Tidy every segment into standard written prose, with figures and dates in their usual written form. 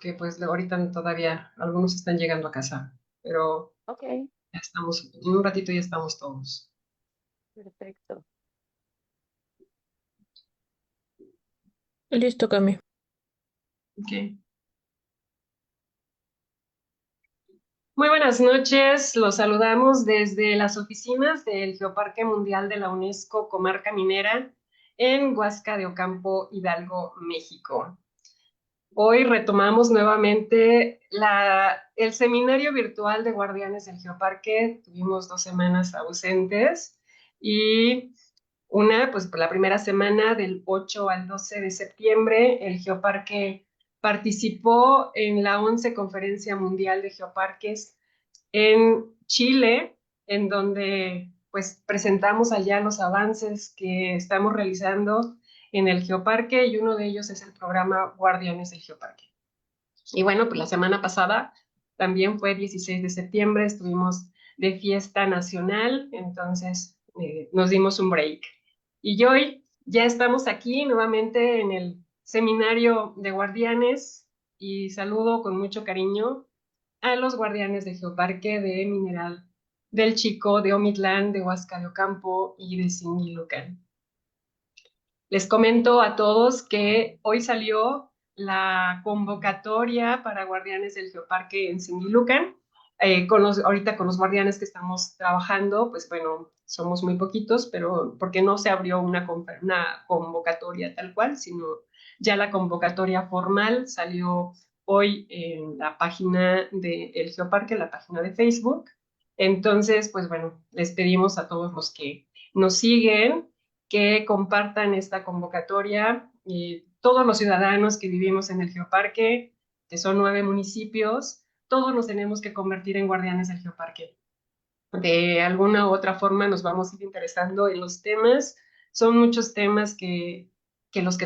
porque pues ahorita todavía algunos están llegando a casa, pero Ok, ya estamos, en un ratito ya estamos todos. perfecto. Listo, Cami. Ok. Muy buenas noches, los saludamos desde las oficinas del Geoparque Mundial de la UNESCO Comarca Minera en Huasca de Ocampo, Hidalgo, México. Hoy retomamos nuevamente el seminario virtual de Guardianes del Geoparque. Tuvimos 2 semanas ausentes y pues la primera semana del 8 al 12 de septiembre, el Geoparque participó en la 11 Conferencia Mundial de Geoparques en Chile, en donde pues presentamos allá los avances que estamos realizando en el Geoparque y uno de ellos es el programa Guardianes del Geoparque. Y bueno, pues la semana pasada también fue 16 de septiembre, estuvimos de fiesta nacional, entonces nos dimos un break. Y hoy ya estamos aquí nuevamente en el seminario de guardianes y saludo con mucho cariño a los guardianes de Geoparque de Mineral del Chico, de Omitlán, de Huasca de Ocampo y de Singilucan. Les comento a todos que hoy salió la convocatoria para Guardianes del Geoparque en Singilucan. Ahorita con los guardianes que estamos trabajando, pues bueno, somos muy poquitos, pero porque no se abrió una convocatoria tal cual, sino ya la convocatoria formal salió hoy en la página del Geoparque, la página de Facebook. Entonces, pues bueno, les pedimos a todos los que nos siguen que compartan esta convocatoria. Todos los ciudadanos que vivimos en el Geoparque, que son 9 municipios, todos nos tenemos que convertir en guardianes del Geoparque. De alguna u otra forma nos vamos a ir interesando en los temas. Son muchos temas en los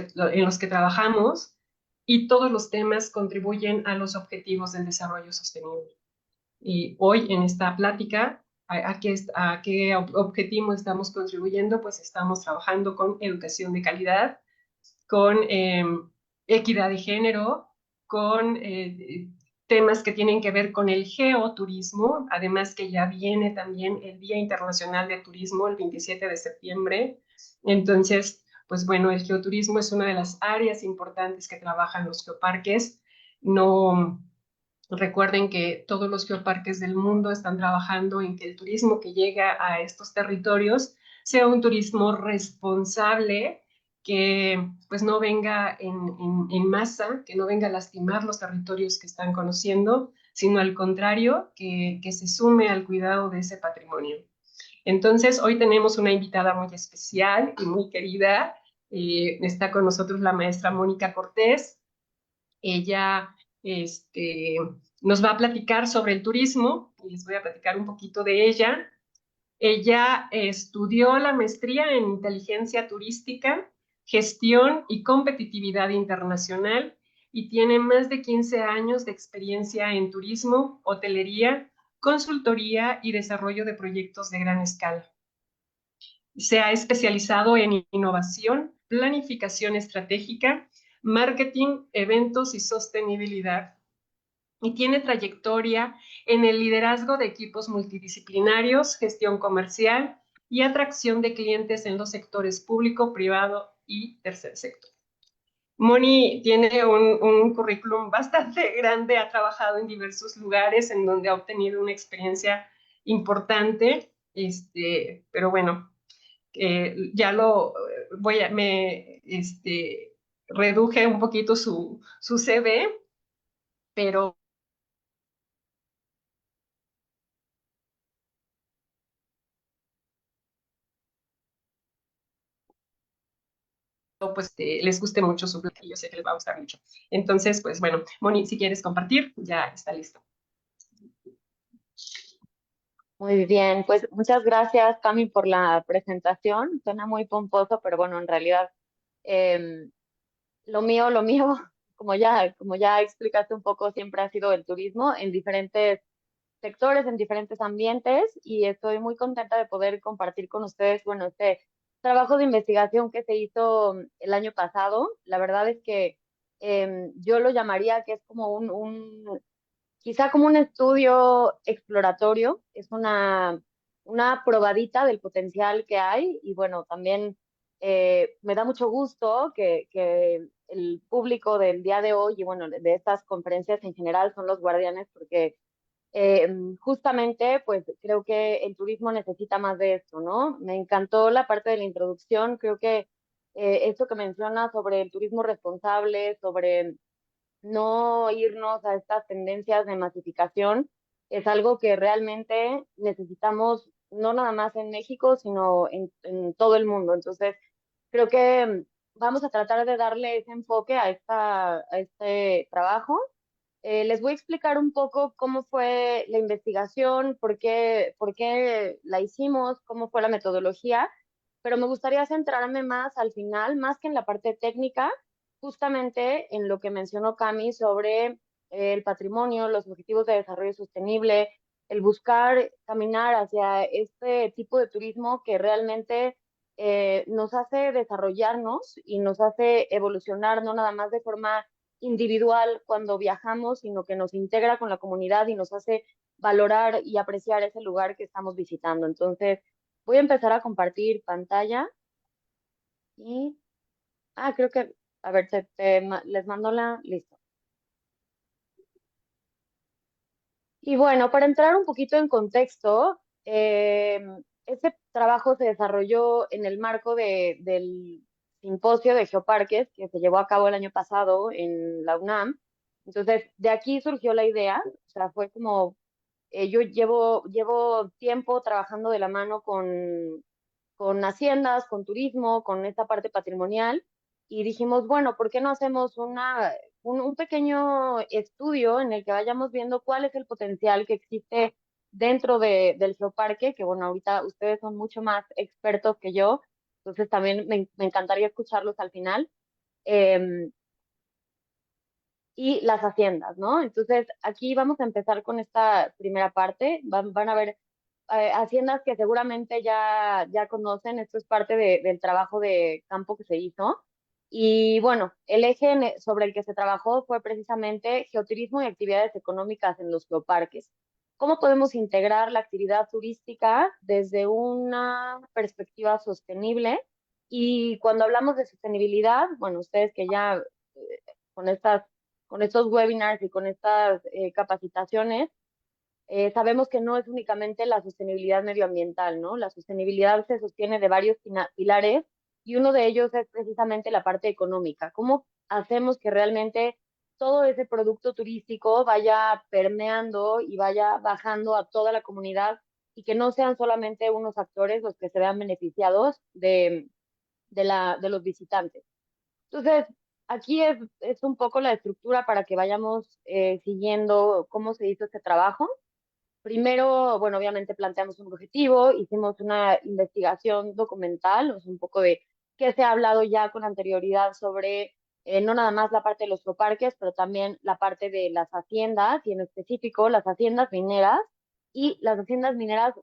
que trabajamos y todos los temas contribuyen a los objetivos del desarrollo sostenible. Y hoy en esta plática, a qué objetivo estamos contribuyendo? Pues estamos trabajando con educación de calidad, con equidad de género, con temas que tienen que ver con el geoturismo, además que ya viene también el Día Internacional de Turismo el 27 de septiembre. Entonces, pues bueno, el geoturismo es una de las áreas importantes que trabajan los geoparques. No, recuerden que todos los geoparques del mundo están trabajando en que el turismo que llega a estos territorios sea un turismo responsable, que pues no venga en masa, que no venga a lastimar los territorios que están conociendo, sino al contrario, que se sume al cuidado de ese patrimonio. Entonces, hoy tenemos una invitada muy especial y muy querida. Está con nosotros la maestra Mónica Cortés. Ella nos va a platicar sobre el turismo y les voy a platicar un poquito de ella. Ella estudió la maestría en inteligencia turística, gestión y competitividad internacional y tiene más de 15 años de experiencia en turismo, hotelería, consultoría y desarrollo de proyectos de gran escala. Se ha especializado en innovación, planificación estratégica, marketing, eventos y sostenibilidad. Y tiene trayectoria en el liderazgo de equipos multidisciplinarios, gestión comercial y atracción de clientes en los sectores público, privado y tercer sector. Moni tiene un currículum bastante grande, ha trabajado en diversos lugares en donde ha obtenido una experiencia importante, pero bueno, ya lo reduje un poquito su CV, pero pues les guste mucho su platillo, yo sé que les va a gustar mucho. Entonces, pues bueno, Moni, si quieres compartir, ya está listo. Muy bien, pues muchas gracias, Cami, por la presentación. Suena muy pomposo, pero bueno, en realidad em, lo mío, como ya explicaste un poco, siempre ha sido el turismo en diferentes sectores, en diferentes ambientes, y estoy muy contenta de poder compartir con ustedes, bueno, este trabajo de investigación que se hizo el año pasado. La verdad es que yo lo llamaría que es como quizá como un estudio exploratorio, es una probadita del potencial que hay y bueno, también me da mucho gusto que el público del día de hoy y bueno, de estas conferencias en general son los guardianes porque justamente pues creo que el turismo necesita más de esto, ¿no? Me encantó la parte de la introducción, creo que esto que menciona sobre el turismo responsable, sobre no irnos a estas tendencias de masificación es algo que realmente necesitamos, no nada más en México, sino en todo el mundo. Entonces, creo que vamos a tratar de darle ese enfoque a este trabajo. Les voy a explicar un poco cómo fue la investigación, por qué la hicimos, cómo fue la metodología, pero me gustaría centrarme más al final, más que en la parte técnica, justamente en lo que mencionó Cami sobre el patrimonio, los objetivos de desarrollo sostenible, el buscar caminar hacia este tipo de turismo que realmente nos hace desarrollarnos y nos hace evolucionar, no nada más de forma individual cuando viajamos, sino que nos integra con la comunidad y nos hace valorar y apreciar ese lugar que estamos visitando. Entonces, voy a empezar a compartir pantalla y, creo que, a ver, les mando listo. Y bueno, para entrar un poquito en contexto, este trabajo se desarrolló en el marco del simposio de geoparques que se llevó a cabo el año pasado en la UNAM. Entonces, de aquí surgió la idea, o sea, fue como, yo llevo tiempo trabajando de la mano con haciendas, con turismo, con esta parte patrimonial, y dijimos, bueno, ¿por qué no hacemos un pequeño estudio en el que vayamos viendo cuál es el potencial que existe dentro del geoparque? Que bueno, ahorita ustedes son mucho más expertos que yo, entonces también me encantaría escucharlos al final. Eh, y las haciendas, ¿no? Entonces, aquí vamos a empezar con esta primera parte. Van a ver haciendas que seguramente ya conocen. Esto es parte del trabajo de campo que se hizo. Y bueno, el eje sobre el que se trabajó fue precisamente geoturismo y actividades económicas en los geoparques. ¿Cómo podemos integrar la actividad turística desde una perspectiva sostenible? Y cuando hablamos de sostenibilidad, bueno, ustedes que ya con con estos webinars y con estas capacitaciones, sabemos que no es únicamente la sostenibilidad medioambiental, ¿no? La sostenibilidad se sostiene de varios pilares y uno de ellos es precisamente la parte económica. ¿Cómo hacemos que realmente todo ese producto turístico vaya permeando y vaya bajando a toda la comunidad y que no sean solamente unos actores los que se vean beneficiados de los visitantes? Entonces, aquí es un poco la estructura para que vayamos siguiendo cómo se hizo este trabajo. Primero, bueno, obviamente planteamos un objetivo, hicimos una investigación documental, o sea, un poco de qué se ha hablado ya con anterioridad sobre no nada más la parte de los geoparques, pero también la parte de las haciendas, y en específico las haciendas mineras y las haciendas mineras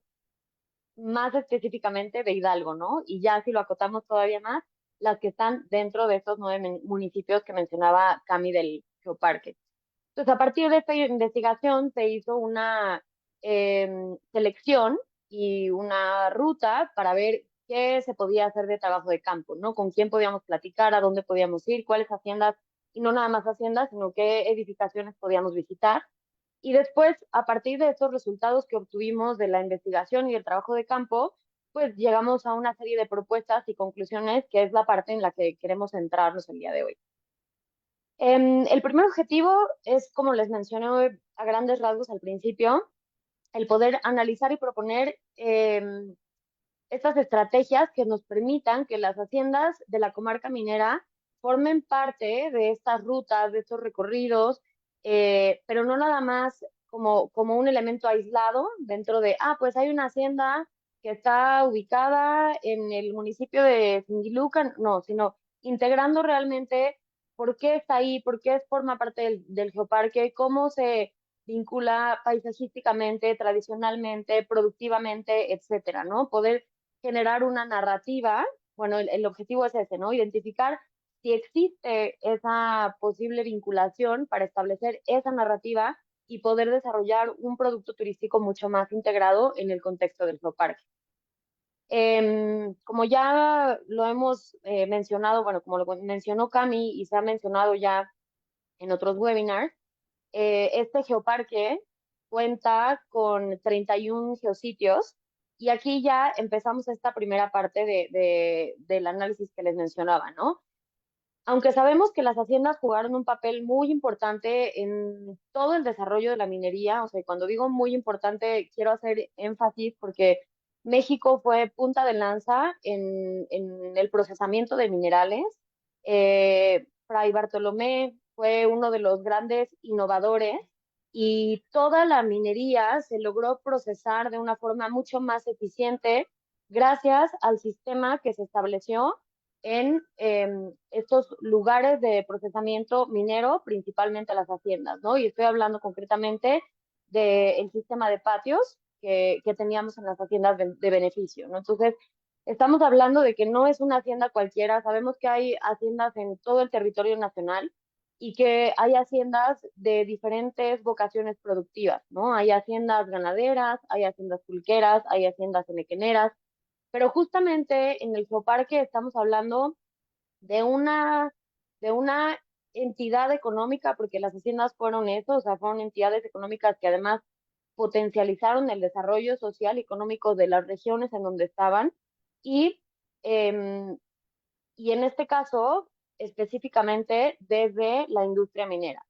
más específicamente de Hidalgo, ¿no? Y ya si lo acotamos todavía más, las que están dentro de estos 9 municipios que mencionaba Cami del Geoparque. Entonces, a partir de esta investigación se hizo una selección y una ruta para ver qué se podía hacer de trabajo de campo, ¿no? Con quién podíamos platicar, a dónde podíamos ir, cuáles haciendas, y no nada más haciendas, sino qué edificaciones podíamos visitar. Y después, a partir de estos resultados que obtuvimos de la investigación y el trabajo de campo, pues llegamos a una serie de propuestas y conclusiones, que es la parte en la que queremos centrarnos el día de hoy. El primer objetivo es, como les mencioné a grandes rasgos al principio, el poder analizar y proponer estas estrategias que nos permitan que las haciendas de la comarca minera formen parte de estas rutas, de estos recorridos, pero no nada más como un elemento aislado dentro de, pues hay una hacienda que está ubicada en el municipio de Singilucan, no, sino integrando realmente por qué está ahí, por qué forma parte del geoparque, cómo se vincula paisajísticamente, tradicionalmente, productivamente, etcétera, ¿no? Poder generar una narrativa, bueno, el objetivo es ese, ¿no? Identificar si existe esa posible vinculación para establecer esa narrativa y poder desarrollar un producto turístico mucho más integrado en el contexto del geoparque. Como ya lo hemos mencionado, bueno, como lo mencionó Cami y se ha mencionado ya en otros webinars, este geoparque cuenta con 31 geositios y aquí ya empezamos esta primera parte del análisis que les mencionaba, ¿no? Aunque sabemos que las haciendas jugaron un papel muy importante en todo el desarrollo de la minería, o sea, cuando digo muy importante, quiero hacer énfasis porque México fue punta de lanza en el procesamiento de minerales. Fray Bartolomé fue uno de los grandes innovadores y toda la minería se logró procesar de una forma mucho más eficiente gracias al sistema que se estableció en estos lugares de procesamiento minero, principalmente las haciendas, ¿no? Y estoy hablando concretamente del sistema de patios que teníamos en las haciendas de beneficio, ¿no? Entonces, estamos hablando de que no es una hacienda cualquiera, sabemos que hay haciendas en todo el territorio nacional y que hay haciendas de diferentes vocaciones productivas, ¿no? Hay haciendas ganaderas, hay haciendas pulqueras, hay haciendas enequeneras, pero justamente en el geoparque estamos hablando de una entidad económica, porque las haciendas fueron eso, o sea, fueron entidades económicas que además potencializaron el desarrollo social y económico de las regiones en donde estaban y, eh, y en este caso específicamente desde la industria minera.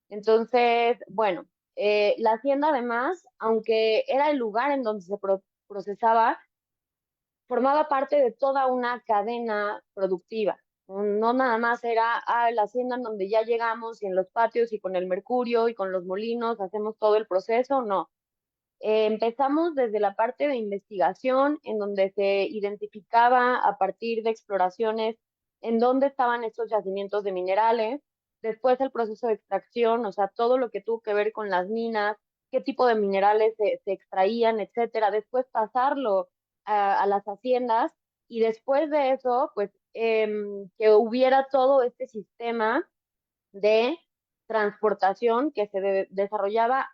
Entonces, bueno, la hacienda además, aunque era el lugar en donde se procesaba, formaba parte de toda una cadena productiva. No nada más era la hacienda en donde ya llegamos y en los patios y con el mercurio y con los molinos hacemos todo el proceso, no. Empezamos desde la parte de investigación, en donde se identificaba a partir de exploraciones en dónde estaban estos yacimientos de minerales, después el proceso de extracción, o sea, todo lo que tuvo que ver con las minas, qué tipo de minerales se extraían, etcétera, después pasarlo a las haciendas y después de eso, pues que hubiera todo este sistema de transportación que se desarrollaba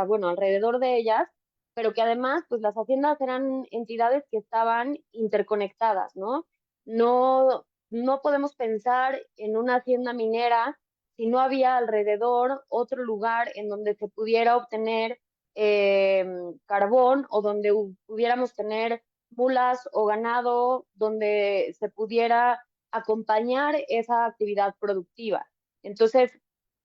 bueno, alrededor de ellas, pero que además, pues las haciendas eran entidades que estaban interconectadas, ¿no? No podemos pensar en una hacienda minera si no había alrededor otro lugar en donde se pudiera obtener eh, carbón o donde pudiéramos tener mulas o ganado, donde se pudiera acompañar esa actividad productiva. Entonces,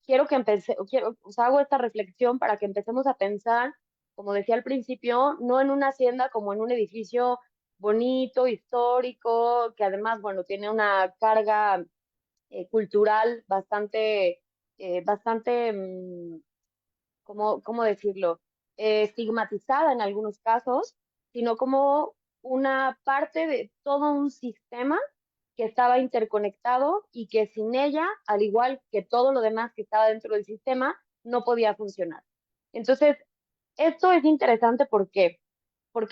o sea, hago esta reflexión para que empecemos a pensar, como decía al principio, no en una hacienda como en un edificio bonito, histórico, que además, bueno, tiene una carga cultural bastante, ¿cómo decirlo? Estigmatizada en algunos casos, sino como una parte de todo un sistema que estaba interconectado y que sin ella, al igual que todo lo demás que estaba dentro del sistema, no podía funcionar. Entonces, esto es interesante porque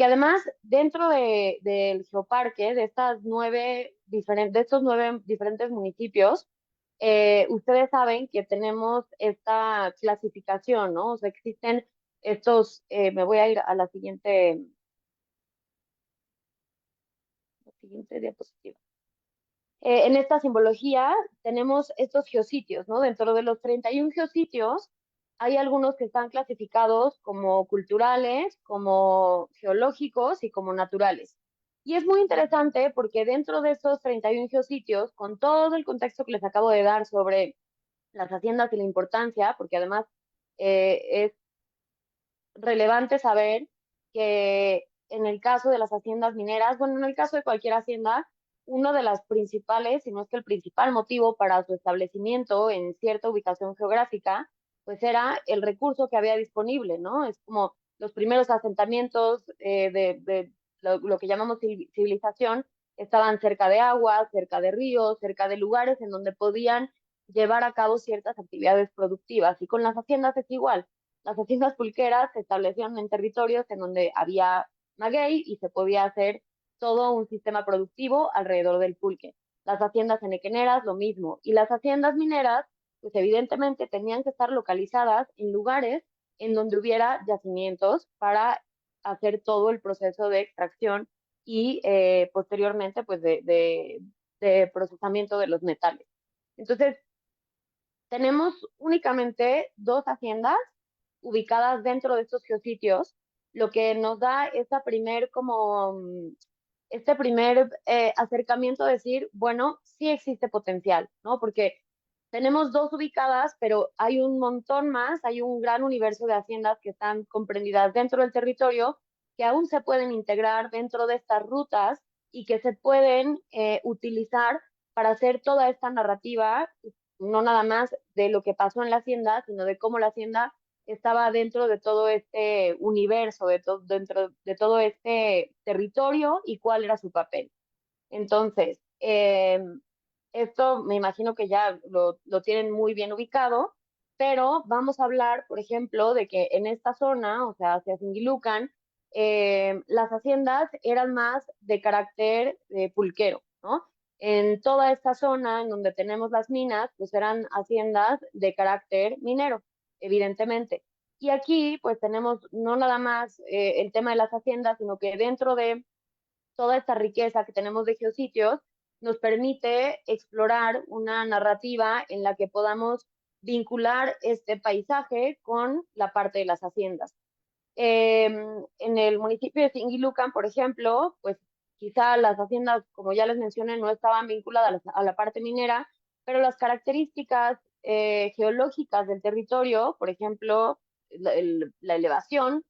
además dentro del geoparque, de estos 9 diferentes municipios, ustedes saben que tenemos esta clasificación, ¿no? O sea, existen me voy a ir a la siguiente diapositiva. En esta simbología tenemos estos geositios, ¿no? Dentro de los 31 geositios hay algunos que están clasificados como culturales, como geológicos y como naturales. Y es muy interesante porque dentro de esos 31 geositios, con todo el contexto que les acabo de dar sobre las haciendas y la importancia, porque además es relevante saber que en el caso de las haciendas mineras, bueno, en el caso de cualquier hacienda, uno de las principales, si no es que el principal motivo para su establecimiento en cierta ubicación geográfica, pues era el recurso que había disponible, ¿no? Es como los primeros asentamientos de lo que llamamos civilización estaban cerca de aguas, cerca de ríos, cerca de lugares en donde podían llevar a cabo ciertas actividades productivas. Y con las haciendas es igual. Las haciendas pulqueras se establecieron en territorios en donde había maguey y se podía hacer todo un sistema productivo alrededor del pulque. Las haciendas henequeneras, lo mismo. Y las haciendas mineras, pues evidentemente tenían que estar localizadas en lugares en donde hubiera yacimientos para hacer todo el proceso de extracción y posteriormente pues de procesamiento de los metales. Entonces, tenemos únicamente dos haciendas ubicadas dentro de estos geositios, lo que nos da esta primer como este primer acercamiento a decir, bueno, sí existe potencial, ¿no? Porque tenemos dos ubicadas, pero hay un montón más, hay un gran universo de haciendas que están comprendidas dentro del territorio, que aún se pueden integrar dentro de estas rutas y que se pueden utilizar para hacer toda esta narrativa, no nada más de lo que pasó en la hacienda, sino de cómo la hacienda estaba dentro de todo este universo, dentro de todo este territorio y cuál era su papel. Entonces, esto me imagino que ya lo tienen muy bien ubicado, pero vamos a hablar, por ejemplo, de que en esta zona, o sea, hacia Singilucan, las haciendas eran más de carácter pulquero, ¿no? En toda esta zona en donde tenemos las minas, pues eran haciendas de carácter minero, evidentemente. Y aquí, pues tenemos no nada más el tema de las haciendas, sino que dentro de toda esta riqueza que tenemos de geositios nos permite explorar una narrativa en la que podamos vincular este paisaje con la parte de las haciendas. Eh, en el municipio de Singilucan, por ejemplo, pues quizá las haciendas, como ya les mencioné, no estaban vinculadas a la parte minera, pero las características geológicas del territorio, por ejemplo, la elevación,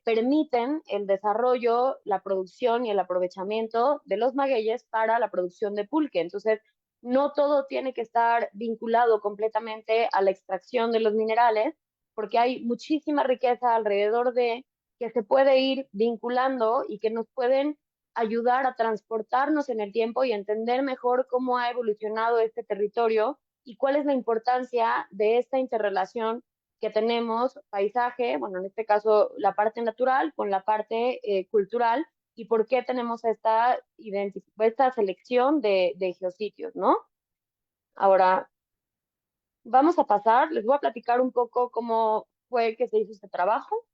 permiten el desarrollo, la producción y el aprovechamiento de los magueyes para la producción de pulque. Entonces, no todo tiene que estar vinculado completamente a la extracción de los minerales, porque hay muchísima riqueza alrededor de que se puede ir vinculando y que nos pueden ayudar a transportarnos en el tiempo y entender mejor cómo ha evolucionado este territorio y cuál es la importancia de esta interrelación que tenemos, paisaje, bueno, en este caso la parte natural con la parte cultural, y por qué tenemos esta selección de geositios, ¿no? Ahora, vamos a pasar, les voy a platicar un poco cómo fue que se hizo este trabajo.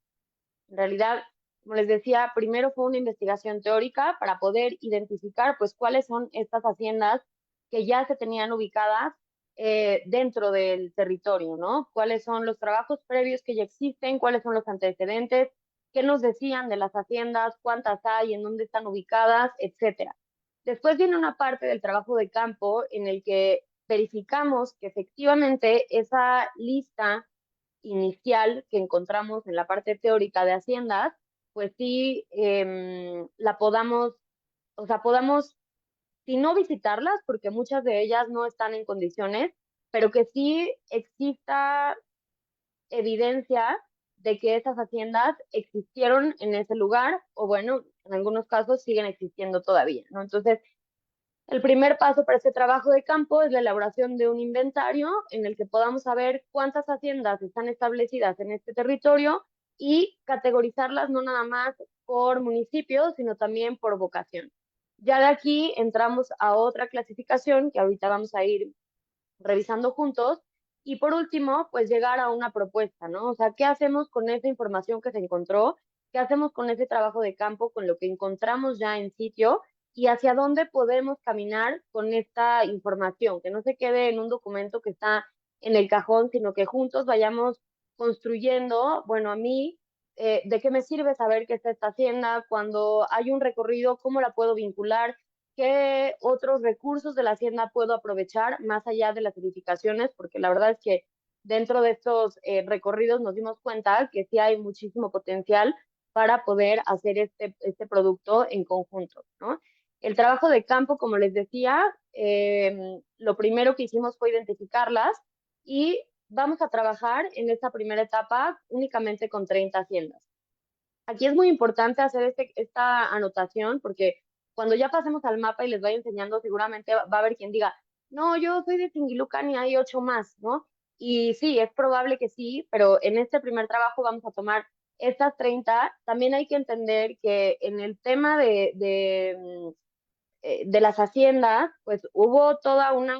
En realidad, como les decía, primero fue una investigación teórica para poder identificar pues cuáles son estas haciendas que ya se tenían ubicadas dentro del territorio, ¿no? Cuáles son los trabajos previos que ya existen, cuáles son los antecedentes, qué nos decían de las haciendas, cuántas hay, en dónde están ubicadas, etcétera. Después viene una parte del trabajo de campo en el que verificamos que efectivamente esa lista inicial que encontramos en la parte teórica de Haciendas, pues sí la podamos, o sea, podamos, si no visitarlas, porque muchas de ellas no están en condiciones, pero que sí exista evidencia de que esas haciendas existieron en ese lugar, o bueno, en algunos casos siguen existiendo todavía, ¿no? Entonces, el primer paso para este trabajo de campo es la elaboración de un inventario en el que podamos saber cuántas haciendas están establecidas en este territorio y categorizarlas no nada más por municipio, sino también por vocación. Ya de aquí entramos a otra clasificación que ahorita vamos a ir revisando juntos. Y por último, pues llegar a una propuesta, ¿no? O sea, ¿qué hacemos con esa información que se encontró? ¿Qué hacemos con ese trabajo de campo, con lo que encontramos ya en sitio? ¿Y hacia dónde podemos caminar con esta información? Que no se quede en un documento que está en el cajón, sino que juntos vayamos construyendo, bueno, a mí, ¿de qué me sirve saber qué está esta hacienda? Cuando hay un recorrido, ¿cómo la puedo vincular? ¿Qué otros recursos de la hacienda puedo aprovechar más allá de las edificaciones? Porque la verdad es que dentro de estos recorridos nos dimos cuenta que sí hay muchísimo potencial para poder hacer este producto en conjunto, ¿no? El trabajo de campo, como les decía, lo primero que hicimos fue identificarlas y vamos a trabajar en esta primera etapa únicamente con 30 haciendas. Aquí es muy importante hacer esta anotación porque cuando ya pasemos al mapa y les vaya enseñando, seguramente va a haber quien diga, no, yo soy de Tingilucan y hay 8 más, ¿no? Y sí, es probable que sí, pero en este primer trabajo vamos a tomar estas 30. También hay que entender que en el tema de las haciendas, pues hubo toda una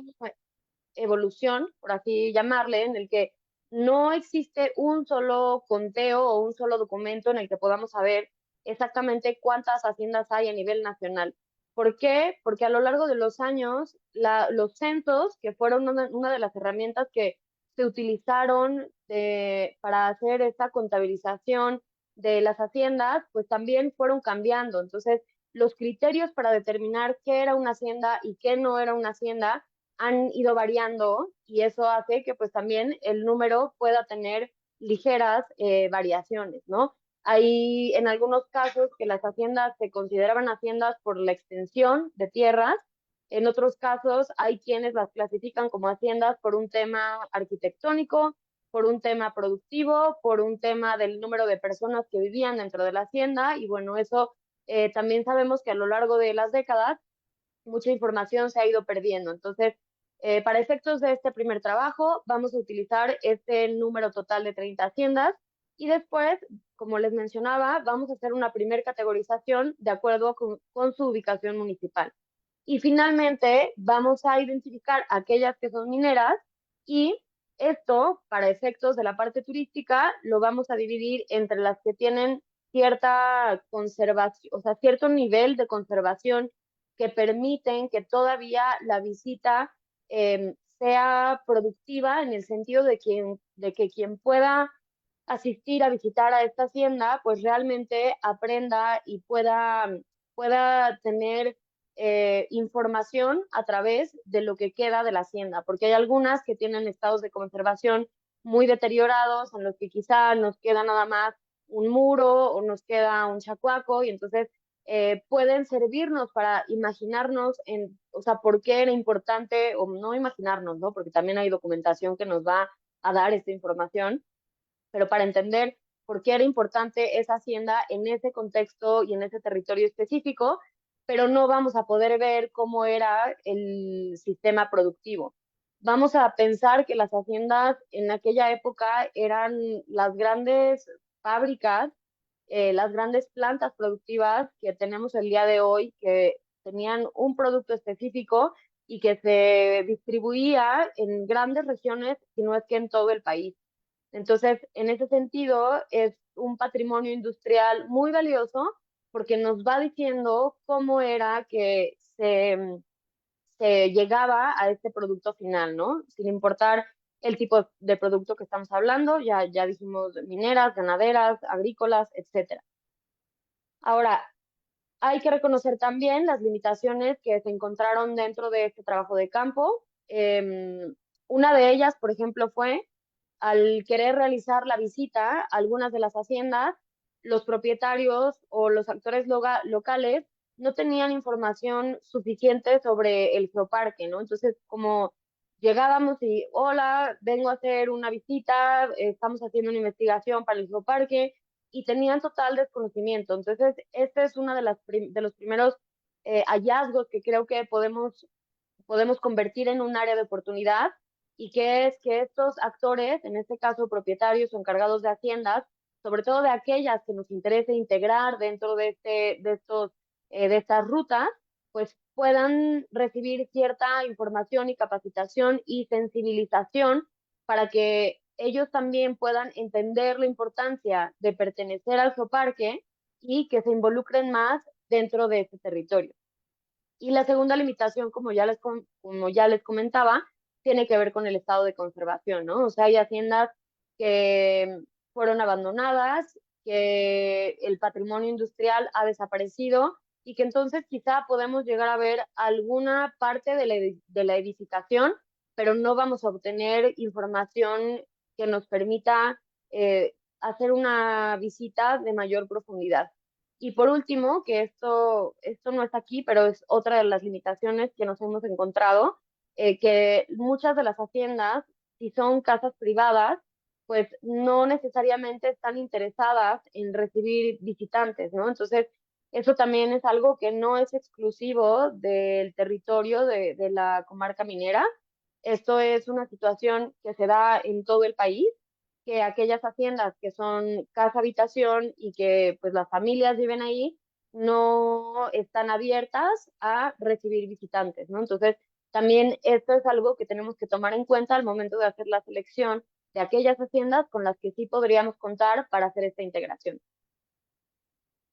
evolución, por así llamarle, en el que no existe un solo conteo o un solo documento en el que podamos saber exactamente cuántas haciendas hay a nivel nacional. ¿Por qué? Porque a lo largo de los años, los censos, que fueron una de las herramientas que se utilizaron para hacer esta contabilización de las haciendas, pues también fueron cambiando. Entonces, los criterios para determinar qué era una hacienda y qué no era una hacienda han ido variando y eso hace que pues también el número pueda tener ligeras variaciones, ¿no? Hay en algunos casos que las haciendas se consideraban haciendas por la extensión de tierras, en otros casos hay quienes las clasifican como haciendas por un tema arquitectónico, por un tema productivo, por un tema del número de personas que vivían dentro de la hacienda y bueno, eso también sabemos que a lo largo de las décadas mucha información se ha ido perdiendo. Entonces, para efectos de este primer trabajo, vamos a utilizar este número total de 30 haciendas y después, como les mencionaba, vamos a hacer una primer categorización de acuerdo con su ubicación municipal. Y finalmente, vamos a identificar aquellas que son mineras y esto, para efectos de la parte turística, lo vamos a dividir entre las que tienen cierta conservación, o sea, cierto nivel de conservación que permiten que todavía la visita sea productiva en el sentido de que quien pueda asistir a visitar a esta hacienda, pues realmente aprenda y pueda tener información a través de lo que queda de la hacienda, porque hay algunas que tienen estados de conservación muy deteriorados, en los que quizá nos queda nada más un muro o nos queda un chacuaco, y entonces pueden servirnos para imaginarnos o sea, por qué era importante, o no imaginarnos, ¿no? Porque también hay documentación que nos va a dar esta información, pero para entender por qué era importante esa hacienda en ese contexto y en ese territorio específico, pero no vamos a poder ver cómo era el sistema productivo. Vamos a pensar que las haciendas en aquella época eran las grandes fábricas, las grandes plantas productivas que tenemos el día de hoy, que tenían un producto específico y que se distribuía en grandes regiones, si no es que en todo el país. Entonces, en ese sentido, es un patrimonio industrial muy valioso porque nos va diciendo cómo era que se llegaba a este producto final, ¿no? Sin importar el tipo de producto que estamos hablando, ya dijimos mineras, ganaderas, agrícolas, etcétera. Ahora, hay que reconocer también las limitaciones que se encontraron dentro de este trabajo de campo. Una de ellas, por ejemplo, fue al querer realizar la visita a algunas de las haciendas, los propietarios o los actores locales no tenían información suficiente sobre el geoparque, ¿no? Entonces, como llegábamos y, hola, vengo a hacer una visita, estamos haciendo una investigación para el geoparque, y tenían total desconocimiento. Entonces, este es uno de los primeros hallazgos que creo que podemos convertir en un área de oportunidad y que es que estos actores, en este caso propietarios o encargados de haciendas, sobre todo de aquellas que nos interese integrar dentro de estas rutas, pues puedan recibir cierta información y capacitación y sensibilización para que ellos también puedan entender la importancia de pertenecer al geoparque y que se involucren más dentro de ese territorio. Y la segunda limitación, como ya les comentaba, tiene que ver con el estado de conservación, ¿no? O sea, hay haciendas que fueron abandonadas, que el patrimonio industrial ha desaparecido y que entonces quizá podemos llegar a ver alguna parte de la edificación, pero no vamos a obtener información que nos permita hacer una visita de mayor profundidad. Y por último, que esto no está aquí, pero es otra de las limitaciones que nos hemos encontrado, que muchas de las haciendas, si son casas privadas, pues no necesariamente están interesadas en recibir visitantes, ¿no? Entonces, eso también es algo que no es exclusivo del territorio de la comarca minera. Esto es una situación que se da en todo el país, que aquellas haciendas que son casa habitación y que pues las familias viven ahí, no están abiertas a recibir visitantes, ¿no? Entonces, también esto es algo que tenemos que tomar en cuenta al momento de hacer la selección de aquellas haciendas con las que sí podríamos contar para hacer esta integración.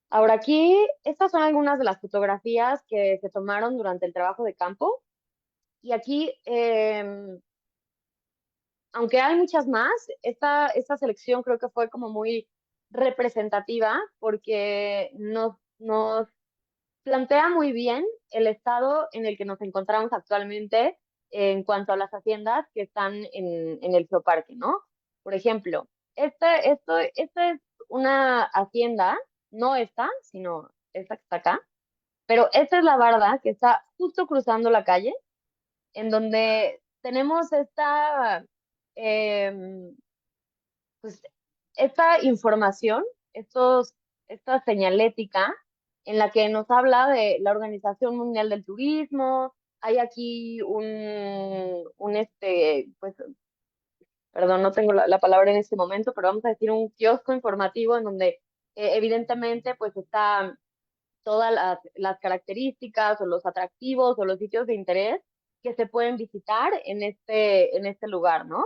Ahora aquí, estas son algunas de las fotografías que se tomaron durante el trabajo de campo. Y aquí, aunque hay muchas más, esta selección creo que fue como muy representativa porque nos plantea muy bien el estado en el que nos encontramos actualmente en cuanto a las haciendas que están en el geoparque, ¿no? Por ejemplo, esta es una hacienda, no esta, sino esta que está acá, pero esta es la barda que está justo cruzando la calle, en donde tenemos em, pues, esta información, esta señalética en la que nos habla de la Organización Mundial del Turismo. Hay aquí pues, perdón, no tengo la palabra en este momento, pero vamos a decir un kiosco informativo en donde evidentemente pues está todas las características o los atractivos o los sitios de interés que se pueden visitar en este lugar, ¿no?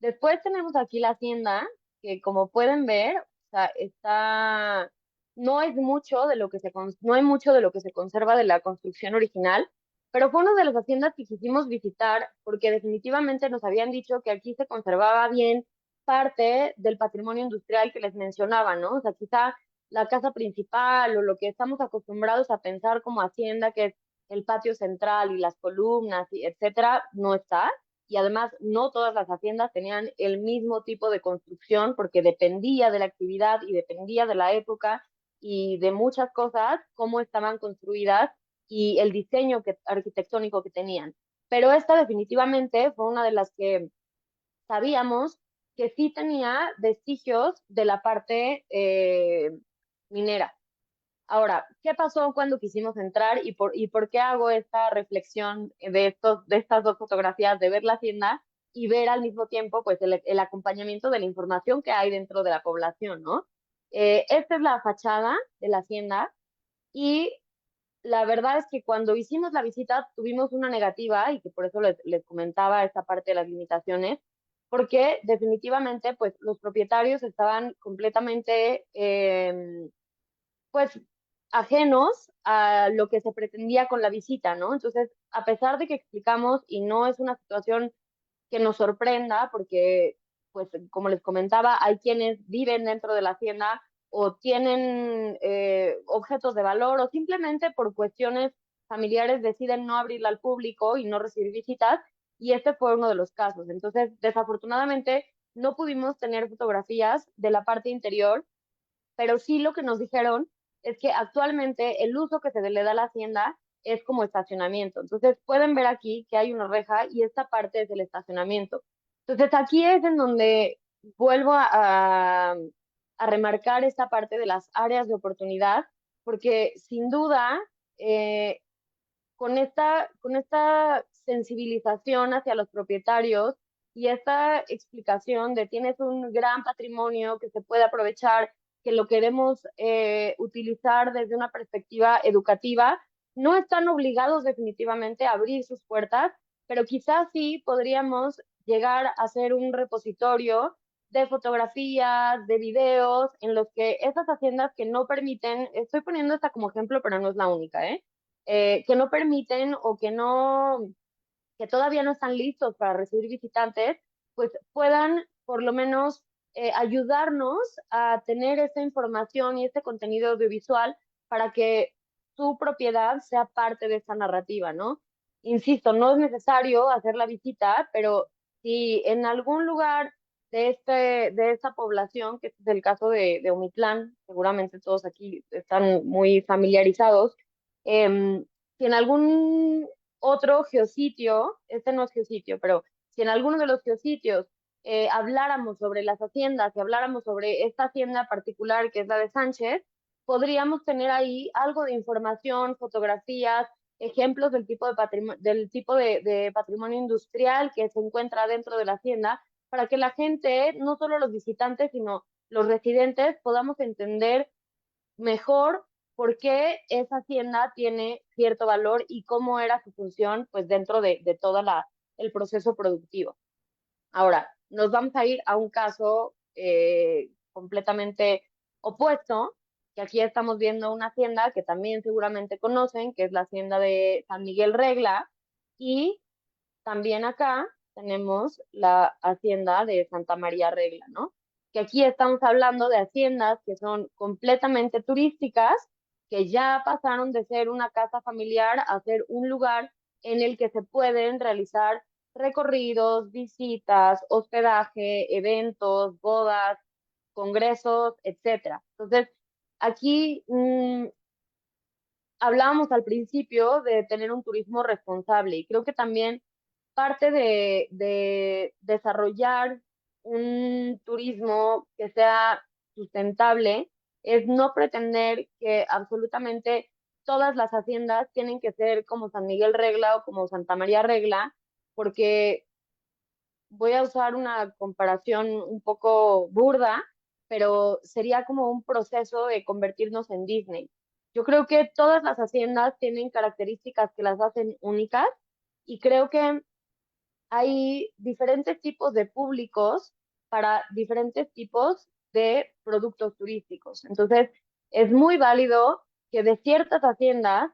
Después tenemos aquí la hacienda, que como pueden ver, o sea, no es mucho de lo que no hay mucho de lo que se conserva de la construcción original, pero fue una de las haciendas que quisimos visitar porque definitivamente nos habían dicho que aquí se conservaba bien parte del patrimonio industrial que les mencionaba, ¿no? O sea, quizá la casa principal o lo que estamos acostumbrados a pensar como hacienda, que es el patio central y las columnas, y etcétera, no está. Y además, no todas las haciendas tenían el mismo tipo de construcción porque dependía de la actividad y dependía de la época y de muchas cosas, cómo estaban construidas y el diseño arquitectónico que tenían. Pero esta definitivamente fue una de las que sabíamos que sí tenía vestigios de la parte minera. Ahora, ¿qué pasó cuando quisimos entrar y por qué hago esta reflexión de estas dos fotografías, de ver la hacienda y ver al mismo tiempo pues el acompañamiento de la información que hay dentro de la población, ¿no? Esta es la fachada de la hacienda y la verdad es que cuando hicimos la visita tuvimos una negativa y que por eso les comentaba esta parte de las limitaciones, porque definitivamente pues los propietarios estaban completamente pues ajenos a lo que se pretendía con la visita, ¿no? Entonces, a pesar de que explicamos y no es una situación que nos sorprenda, porque, pues, como les comentaba, hay quienes viven dentro de la hacienda o tienen objetos de valor o simplemente por cuestiones familiares deciden no abrirla al público y no recibir visitas, y este fue uno de los casos. Entonces, desafortunadamente, no pudimos tener fotografías de la parte interior, pero sí lo que nos dijeron es que actualmente el uso que se le da a la hacienda es como estacionamiento. Entonces pueden ver aquí que hay una reja y esta parte es el estacionamiento. Entonces aquí es en donde vuelvo a remarcar esta parte de las áreas de oportunidad, porque sin duda eh, con esta sensibilización hacia los propietarios y esta explicación de tienes un gran patrimonio que se puede aprovechar, que lo queremos utilizar desde una perspectiva educativa, no están obligados definitivamente a abrir sus puertas, pero quizás sí podríamos llegar a hacer un repositorio de fotografías, de videos, en los que esas haciendas que no permiten, estoy poniendo esta como ejemplo, pero no es la única, que no permiten o que todavía no están listos para recibir visitantes, pues puedan por lo menos ayudarnos a tener esta información y este contenido audiovisual para que su propiedad sea parte de esta narrativa, ¿no? Insisto, no es necesario hacer la visita, pero si en algún lugar de esta población, que este es el caso de Omitlán, seguramente todos aquí están muy familiarizados, si en algún otro geositio, este no es geositio, pero si en alguno de los geositios habláramos sobre las haciendas y habláramos sobre esta hacienda particular que es la de Sánchez, podríamos tener ahí algo de información, fotografías, ejemplos del tipo de patrimonio industrial que se encuentra dentro de la hacienda, para que la gente, no solo los visitantes, sino los residentes, podamos entender mejor por qué esa hacienda tiene cierto valor y cómo era su función, pues dentro de todo el proceso productivo. Ahora, nos vamos a ir a un caso completamente opuesto, que aquí estamos viendo una hacienda que también seguramente conocen, que es la hacienda de San Miguel Regla, y también acá tenemos la hacienda de Santa María Regla, ¿no? Que aquí estamos hablando de haciendas que son completamente turísticas, que ya pasaron de ser una casa familiar a ser un lugar en el que se pueden realizar recorridos, visitas, hospedaje, eventos, bodas, congresos, etcétera. Entonces, aquí hablábamos al principio de tener un turismo responsable y creo que también parte de desarrollar un turismo que sea sustentable es no pretender que absolutamente todas las haciendas tienen que ser como San Miguel Regla o como Santa María Regla, porque voy a usar una comparación un poco burda, pero sería como un proceso de convertirnos en Disney. Yo creo que todas las haciendas tienen características que las hacen únicas y creo que hay diferentes tipos de públicos para diferentes tipos de productos turísticos. Entonces, es muy válido que de ciertas haciendas,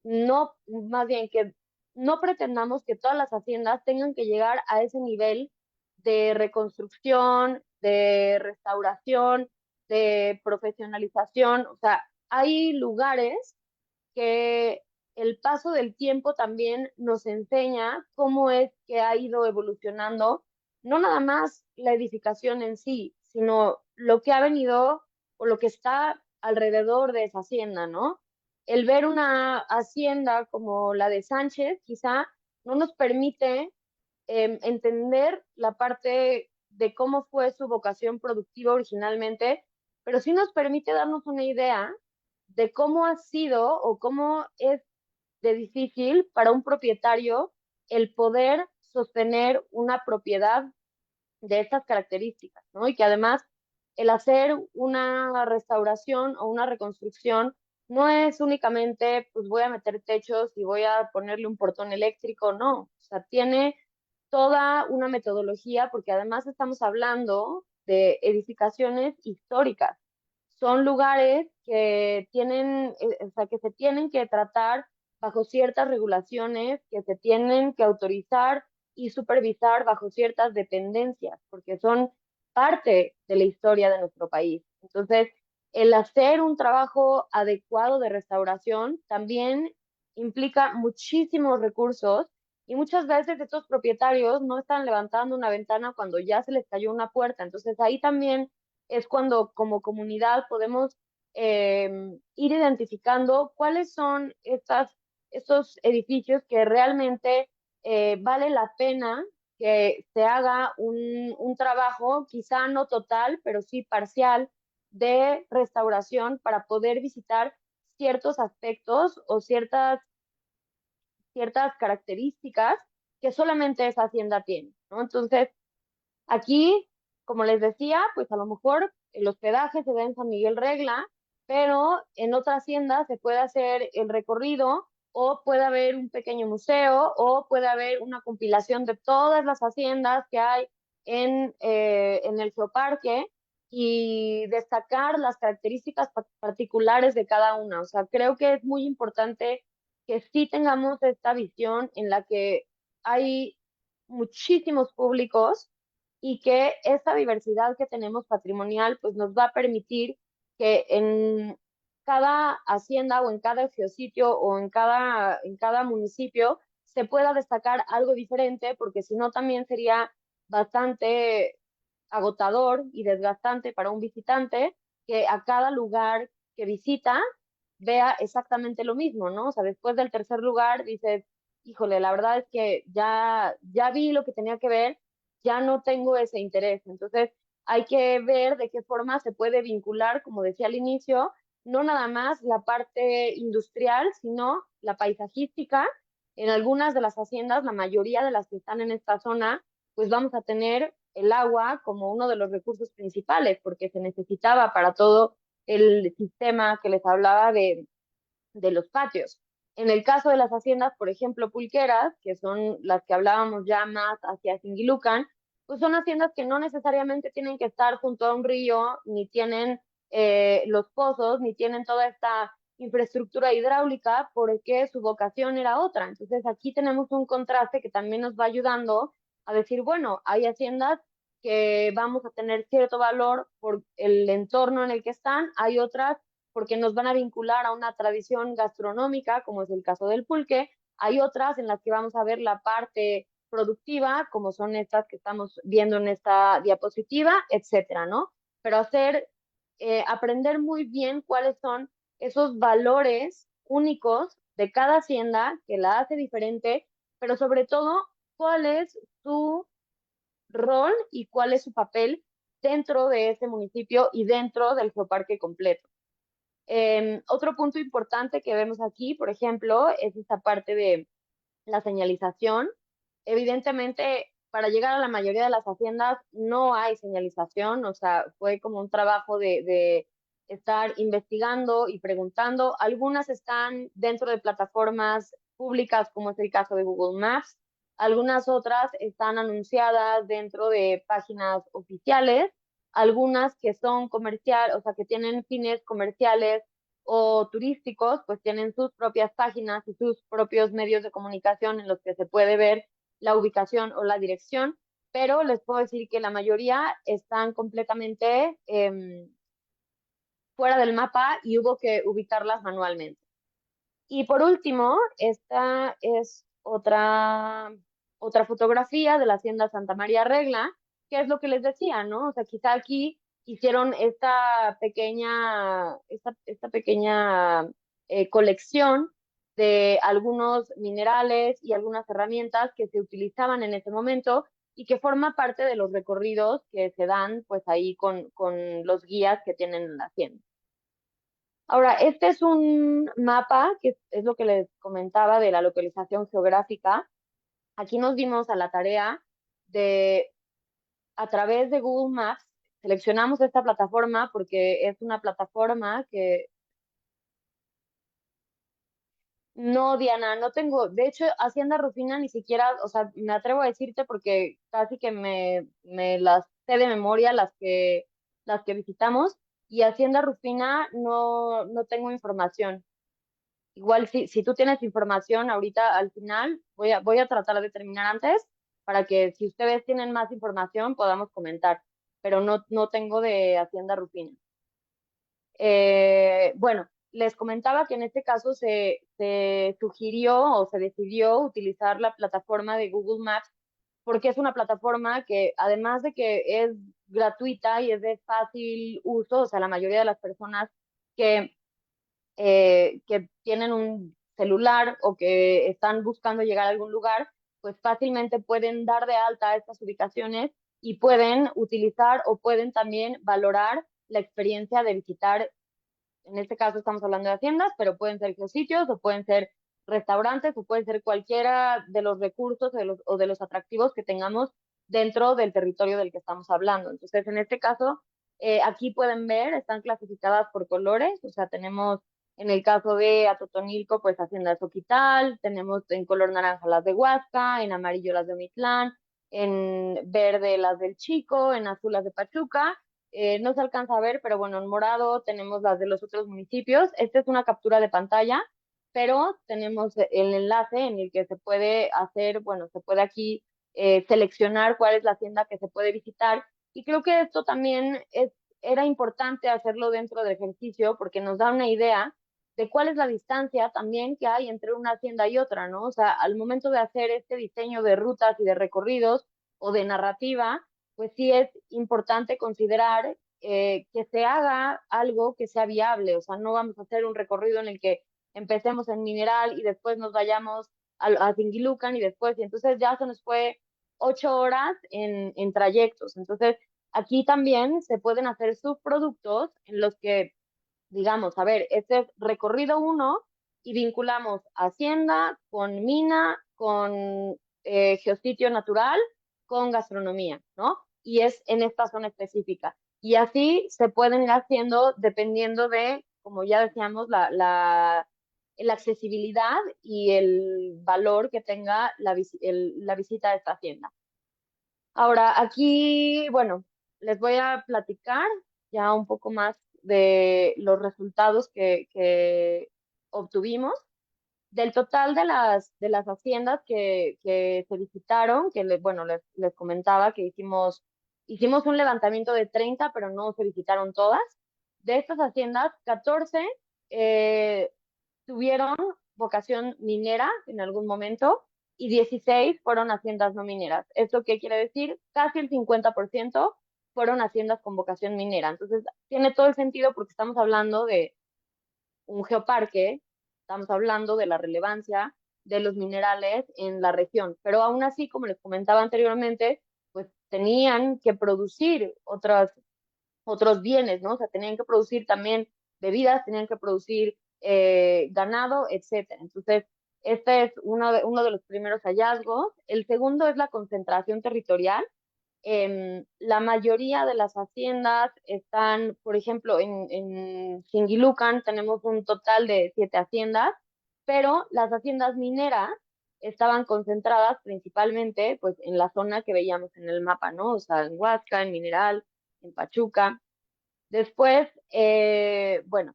no, más bien que no pretendamos que todas las haciendas tengan que llegar a ese nivel de reconstrucción, de restauración, de profesionalización. O sea, hay lugares que el paso del tiempo también nos enseña cómo es que ha ido evolucionando, no nada más la edificación en sí, sino lo que ha venido o lo que está alrededor de esa hacienda, ¿no? El ver una hacienda como la de Sánchez quizá no nos permite entender la parte de cómo fue su vocación productiva originalmente, pero sí nos permite darnos una idea de cómo ha sido o cómo es de difícil para un propietario el poder sostener una propiedad de estas características, ¿no? Y que además el hacer una restauración o una reconstrucción no es únicamente, pues voy a meter techos y voy a ponerle un portón eléctrico, no, o sea, tiene toda una metodología porque además estamos hablando de edificaciones históricas. Son lugares que tienen, o sea, que se tienen que tratar bajo ciertas regulaciones, que se tienen que autorizar y supervisar bajo ciertas dependencias, porque son parte de la historia de nuestro país. Entonces, el hacer un trabajo adecuado de restauración también implica muchísimos recursos y muchas veces estos propietarios no están levantando una ventana cuando ya se les cayó una puerta. Entonces, ahí también es cuando como comunidad podemos ir identificando cuáles son estos edificios que realmente vale la pena que se haga un trabajo, quizá no total, pero sí parcial, de restauración para poder visitar ciertos aspectos o ciertas características que solamente esa hacienda tiene, ¿no? Entonces, aquí, como les decía, pues a lo mejor el hospedaje se da en San Miguel Regla, pero en otra hacienda se puede hacer el recorrido o puede haber un pequeño museo o puede haber una compilación de todas las haciendas que hay en el geoparque y destacar las características particulares de cada una. O sea, creo que es muy importante que sí tengamos esta visión en la que hay muchísimos públicos y que esta diversidad que tenemos patrimonial pues nos va a permitir que en cada hacienda o en cada geositio o en cada municipio se pueda destacar algo diferente, porque si no también sería bastante agotador y desgastante para un visitante que a cada lugar que visita vea exactamente lo mismo, ¿no? O sea, después del tercer lugar dices, híjole, la verdad es que ya vi lo que tenía que ver, ya no tengo ese interés. Entonces, hay que ver de qué forma se puede vincular, como decía al inicio, no nada más la parte industrial, sino la paisajística. En algunas de las haciendas, la mayoría de las que están en esta zona, pues vamos a tener el agua como uno de los recursos principales, porque se necesitaba para todo el sistema que les hablaba de los patios. En el caso de las haciendas, por ejemplo, pulqueras, que son las que hablábamos ya más hacia Singilucan, pues son haciendas que no necesariamente tienen que estar junto a un río, ni tienen los pozos, ni tienen toda esta infraestructura hidráulica, porque su vocación era otra. Entonces aquí tenemos un contraste que también nos va ayudando a decir, bueno, hay haciendas que vamos a tener cierto valor por el entorno en el que están, hay otras porque nos van a vincular a una tradición gastronómica, como es el caso del pulque. Hay otras en las que vamos a ver la parte productiva, como son estas que estamos viendo en esta diapositiva, etcétera, ¿no? Pero aprender muy bien cuáles son esos valores únicos de cada hacienda que la hace diferente, pero sobre todo, cuál es su rol y cuál es su papel dentro de ese municipio y dentro del geoparque completo. Otro punto importante que vemos aquí, por ejemplo, es esta parte de la señalización. Evidentemente, para llegar a la mayoría de las haciendas no hay señalización, o sea, fue como un trabajo de estar investigando y preguntando. Algunas están dentro de plataformas públicas, como es el caso de Google Maps. Algunas otras están anunciadas dentro de páginas oficiales. Algunas que son comercial, o sea, que tienen fines comerciales o turísticos, pues tienen sus propias páginas y sus propios medios de comunicación en los que se puede ver la ubicación o la dirección, pero les puedo decir que la mayoría están completamente fuera del mapa y hubo que ubicarlas manualmente. Y por último, esta es otra fotografía de la Hacienda Santa María Regla, que es lo que les decía, ¿no? O sea, quizá aquí hicieron esta pequeña colección de algunos minerales y algunas herramientas que se utilizaban en ese momento y que forma parte de los recorridos que se dan pues ahí con los guías que tienen en la hacienda. Ahora, este es un mapa que es lo que les comentaba de la localización geográfica. Aquí nos dimos a la tarea de, a través de Google Maps, seleccionamos esta plataforma porque es una plataforma que no, Diana, no tengo, de hecho, Hacienda Rufina ni siquiera, o sea, me atrevo a decirte porque casi que me las sé de memoria las que visitamos, y Hacienda Rufina no tengo información. Igual si tú tienes información ahorita al final, voy a tratar de terminar antes para que si ustedes tienen más información podamos comentar, pero no tengo de Hacienda Rufina. Bueno, les comentaba que en este caso se sugirió o se decidió utilizar la plataforma de Google Maps porque es una plataforma que además de que es gratuita y es de fácil uso, o sea, la mayoría de las personas que que tienen un celular o que están buscando llegar a algún lugar, pues fácilmente pueden dar de alta estas ubicaciones y pueden utilizar o pueden también valorar la experiencia de visitar, en este caso estamos hablando de haciendas, pero pueden ser geositios o pueden ser restaurantes o pueden ser cualquiera de los recursos o de los atractivos que tengamos dentro del territorio del que estamos hablando. Entonces, en este caso, aquí pueden ver, están clasificadas por colores, o sea, tenemos en el caso de Atotonilco, pues Hacienda de Soquital, tenemos en color naranja las de Huasca, en amarillo las de Omitlán, en verde las del Chico, en azul las de Pachuca. No se alcanza a ver, pero bueno, en morado tenemos las de los otros municipios. Esta es una captura de pantalla, pero tenemos el enlace en el que se puede hacer, bueno, se puede aquí seleccionar cuál es la hacienda que se puede visitar. Y creo que esto también era importante hacerlo dentro del ejercicio porque nos da una idea de cuál es la distancia también que hay entre una hacienda y otra, ¿no? O sea, al momento de hacer este diseño de rutas y de recorridos o de narrativa, pues sí es importante considerar que se haga algo que sea viable, o sea, no vamos a hacer un recorrido en el que empecemos en Mineral y después nos vayamos a Singilucan y después, y entonces ya se nos fue 8 horas en trayectos. Entonces, aquí también se pueden hacer subproductos en los que digamos, a ver, este es recorrido uno y vinculamos hacienda con mina, con geositio natural, con gastronomía, ¿no? y es en esta zona específica. Y así se pueden ir haciendo dependiendo de, como ya decíamos, la accesibilidad y el valor que tenga la visita a esta hacienda. Ahora, aquí, bueno, les voy a platicar ya un poco más de los resultados que obtuvimos. Del total de las haciendas que se visitaron, bueno, les comentaba que hicimos un levantamiento de 30, pero no se visitaron todas. De estas haciendas, 14 eh, tuvieron vocación minera en algún momento y 16 fueron haciendas no mineras. ¿Esto qué quiere decir? Casi el 50% fueron haciendas con vocación minera. Entonces, tiene todo el sentido porque estamos hablando de un geoparque, estamos hablando de la relevancia de los minerales en la región, pero aún así, como les comentaba anteriormente, pues tenían que producir otros bienes, ¿no? O sea, tenían que producir también bebidas, tenían que producir ganado, etcétera. Entonces, este es uno de los primeros hallazgos. El segundo es la concentración territorial. La mayoría de las haciendas están, por ejemplo, en Xingilucan tenemos un total de 7 haciendas, pero las haciendas mineras estaban concentradas principalmente pues, en la zona que veíamos en el mapa, ¿no? O sea, en Huasca, en Mineral, en Pachuca. Después, bueno,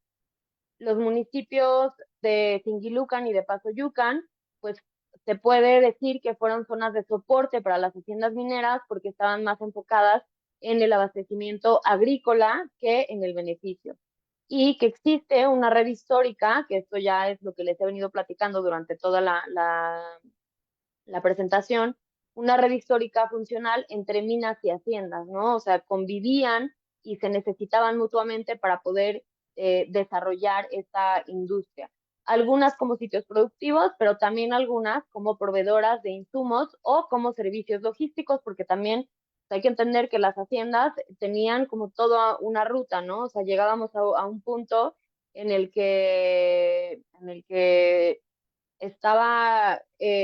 los municipios de Singilucan y de Pasoyucan, pues se puede decir que fueron zonas de soporte para las haciendas mineras porque estaban más enfocadas en el abastecimiento agrícola que en el beneficio. Y que existe una red histórica, que esto ya es lo que les he venido platicando durante toda la presentación, una red histórica funcional entre minas y haciendas, ¿no? O sea, convivían y se necesitaban mutuamente para poder desarrollar esta industria. Algunas como sitios productivos, pero también algunas como proveedoras de insumos o como servicios logísticos, porque también hay que entender que las haciendas tenían como toda una ruta, ¿no? O sea, llegábamos a un punto en el que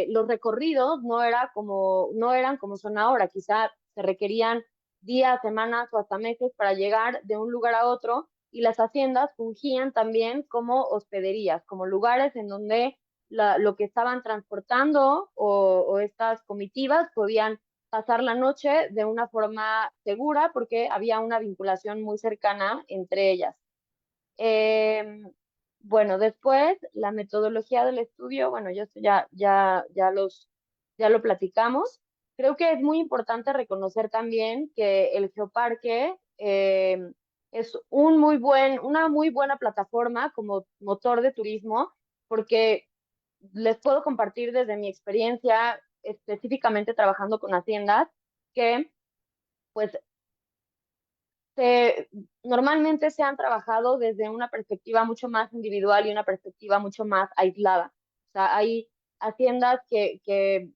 los recorridos no eran como son ahora, quizá se requerían días, semanas o hasta meses para llegar de un lugar a otro y las haciendas fungían también como hospederías, como lugares en donde lo que estaban transportando o estas comitivas podían pasar la noche de una forma segura porque había una vinculación muy cercana entre ellas. Eh, bueno, después la metodología del estudio, bueno, ya lo platicamos. Creo que es muy importante reconocer también que el Geoparque es una muy buena plataforma como motor de turismo, porque les puedo compartir desde mi experiencia específicamente trabajando con haciendas que pues se, normalmente se han trabajado desde una perspectiva mucho más individual y una perspectiva mucho más aislada. O sea, hay haciendas que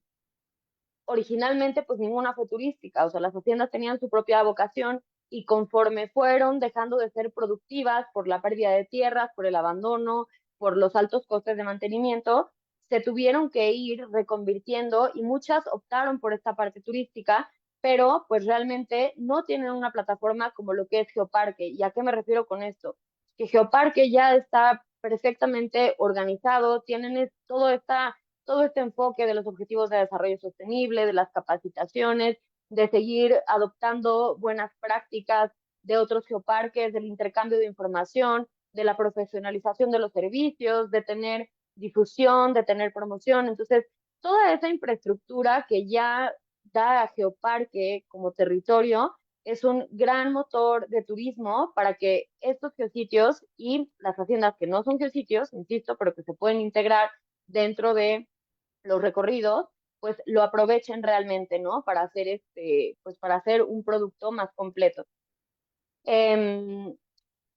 originalmente pues ninguna fue turística, o sea, las haciendas tenían su propia vocación y conforme fueron dejando de ser productivas por la pérdida de tierras, por el abandono, por los altos costes de mantenimiento, se tuvieron que ir reconvirtiendo y muchas optaron por esta parte turística, pero pues realmente no tienen una plataforma como lo que es Geoparque. ¿Y a qué me refiero con esto? Que Geoparque ya está perfectamente organizado, tienen todo este enfoque de los objetivos de desarrollo sostenible, de las capacitaciones, de seguir adoptando buenas prácticas de otros geoparques, del intercambio de información, de la profesionalización de los servicios, de tener difusión, de tener promoción. Entonces, toda esa infraestructura que ya da a Geoparque como territorio es un gran motor de turismo para que estos geositios y las haciendas que no son geositios, insisto, pero que se pueden integrar dentro de los recorridos, pues lo aprovechen realmente, ¿no? Pues para hacer un producto más completo. Eh,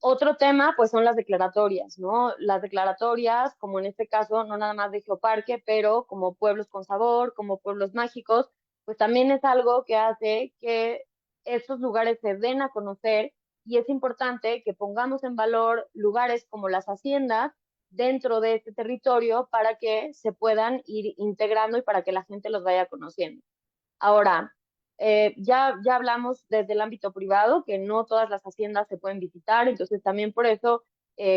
Otro tema, pues son las declaratorias, ¿no? Las declaratorias, como en este caso, no nada más de Geoparque, pero como pueblos con sabor, como pueblos mágicos, pues también es algo que hace que estos lugares se den a conocer y es importante que pongamos en valor lugares como las haciendas dentro de este territorio para que se puedan ir integrando y para que la gente los vaya conociendo. Ahora, ya hablamos desde el ámbito privado que no todas las haciendas se pueden visitar, entonces también por eso,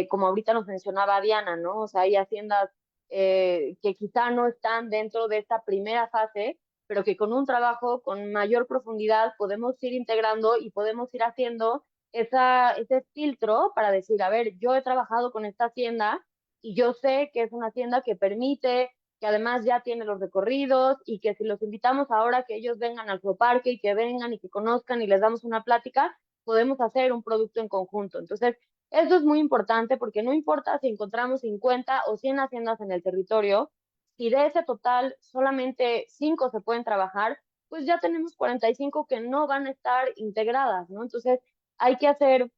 como ahorita nos mencionaba Diana, ¿no? O sea, hay haciendas que quizá no están dentro de esta primera fase, pero que con un trabajo con mayor profundidad podemos ir integrando y podemos ir haciendo ese filtro para decir, a ver, yo he trabajado con esta hacienda y yo sé que es una hacienda que permite, que además ya tiene los recorridos y que si los invitamos ahora que ellos vengan al Parque y que vengan y que conozcan y les damos una plática, podemos hacer un producto en conjunto. Entonces, eso es muy importante porque no importa si encontramos 50 o 100 haciendas en el territorio, si de ese total solamente 5 se pueden trabajar, pues ya tenemos 45 que no van a estar integradas, ¿no? Entonces, hay que hacer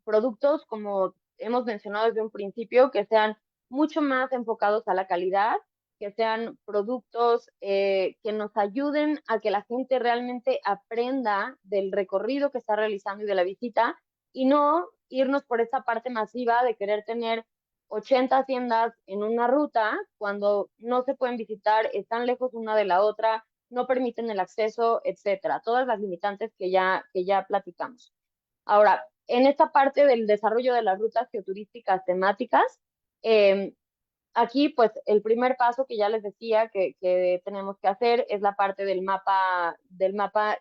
productos, como hemos mencionado desde un principio, que sean mucho más enfocados a la calidad, que sean productos que nos ayuden a que la gente realmente aprenda del recorrido que está realizando y de la visita, y no irnos por esa parte masiva de querer tener 80 haciendas en una ruta cuando no se pueden visitar, están lejos una de la otra, no permiten el acceso, etcétera. Todas las limitantes que ya platicamos. Ahora, en esta parte del desarrollo de las rutas geoturísticas temáticas, eh, aquí pues el primer paso que ya les decía que tenemos que hacer es la parte del mapa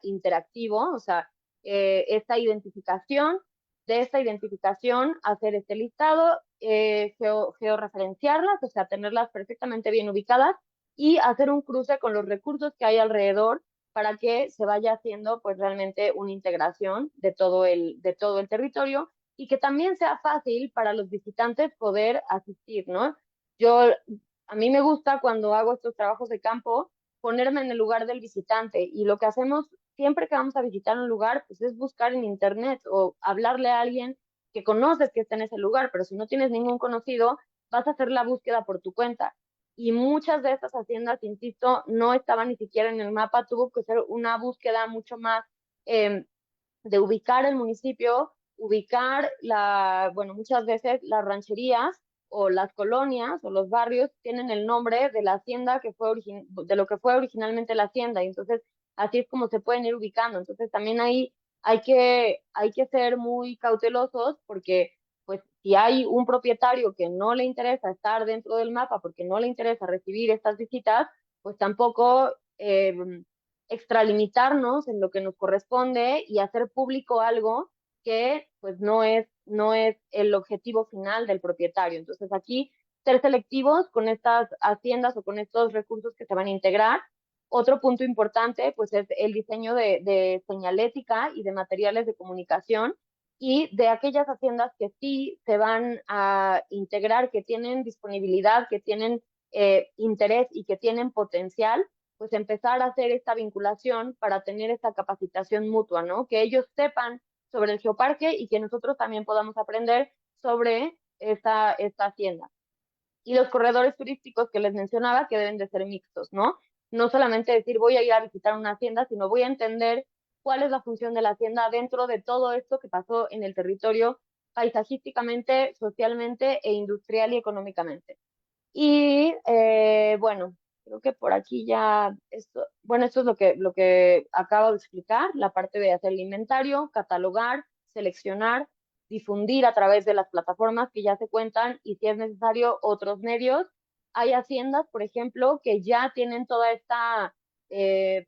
interactivo, o sea, esta identificación, de esta identificación hacer este listado, georreferenciarlas, o sea, tenerlas perfectamente bien ubicadas y hacer un cruce con los recursos que hay alrededor para que se vaya haciendo pues realmente una integración de todo el territorio y que también sea fácil para los visitantes poder asistir, ¿no? Yo, a mí me gusta cuando hago estos trabajos de campo ponerme en el lugar del visitante y lo que hacemos siempre que vamos a visitar un lugar pues es buscar en internet o hablarle a alguien que conoces que está en ese lugar, pero si no tienes ningún conocido, vas a hacer la búsqueda por tu cuenta. Y muchas de estas haciendas, insisto, no estaban ni siquiera en el mapa, tuvo que ser una búsqueda mucho más eh, de ubicar el municipio, ubicar bueno, muchas veces las rancherías o las colonias o los barrios tienen el nombre de la hacienda de lo que fue originalmente la hacienda, y entonces así es como se pueden ir ubicando. Entonces también ahí hay que ser muy cautelosos porque pues si hay un propietario que no le interesa estar dentro del mapa porque no le interesa recibir estas visitas, pues tampoco extralimitarnos en lo que nos corresponde y hacer público algo que pues no es el objetivo final del propietario. Entonces aquí ser selectivos con estas haciendas o con estos recursos que se van a integrar. Otro punto importante pues es el diseño de señalética y de materiales de comunicación y de aquellas haciendas que sí se van a integrar, que tienen disponibilidad, que tienen interés y que tienen potencial, pues empezar a hacer esta vinculación para tener esta capacitación mutua, ¿no? Que ellos sepan sobre el geoparque y que nosotros también podamos aprender sobre esta hacienda. Y los corredores turísticos que les mencionaba que deben de ser mixtos, ¿no? No solamente decir voy a ir a visitar una hacienda, sino voy a entender cuál es la función de la hacienda dentro de todo esto que pasó en el territorio paisajísticamente, socialmente e industrial y económicamente. Y bueno, creo que por aquí ya, bueno, esto es lo que acabo de explicar, la parte de hacer el inventario, catalogar, seleccionar, difundir a través de las plataformas que ya se cuentan y si es necesario otros medios. Hay haciendas, por ejemplo, que ya tienen toda esta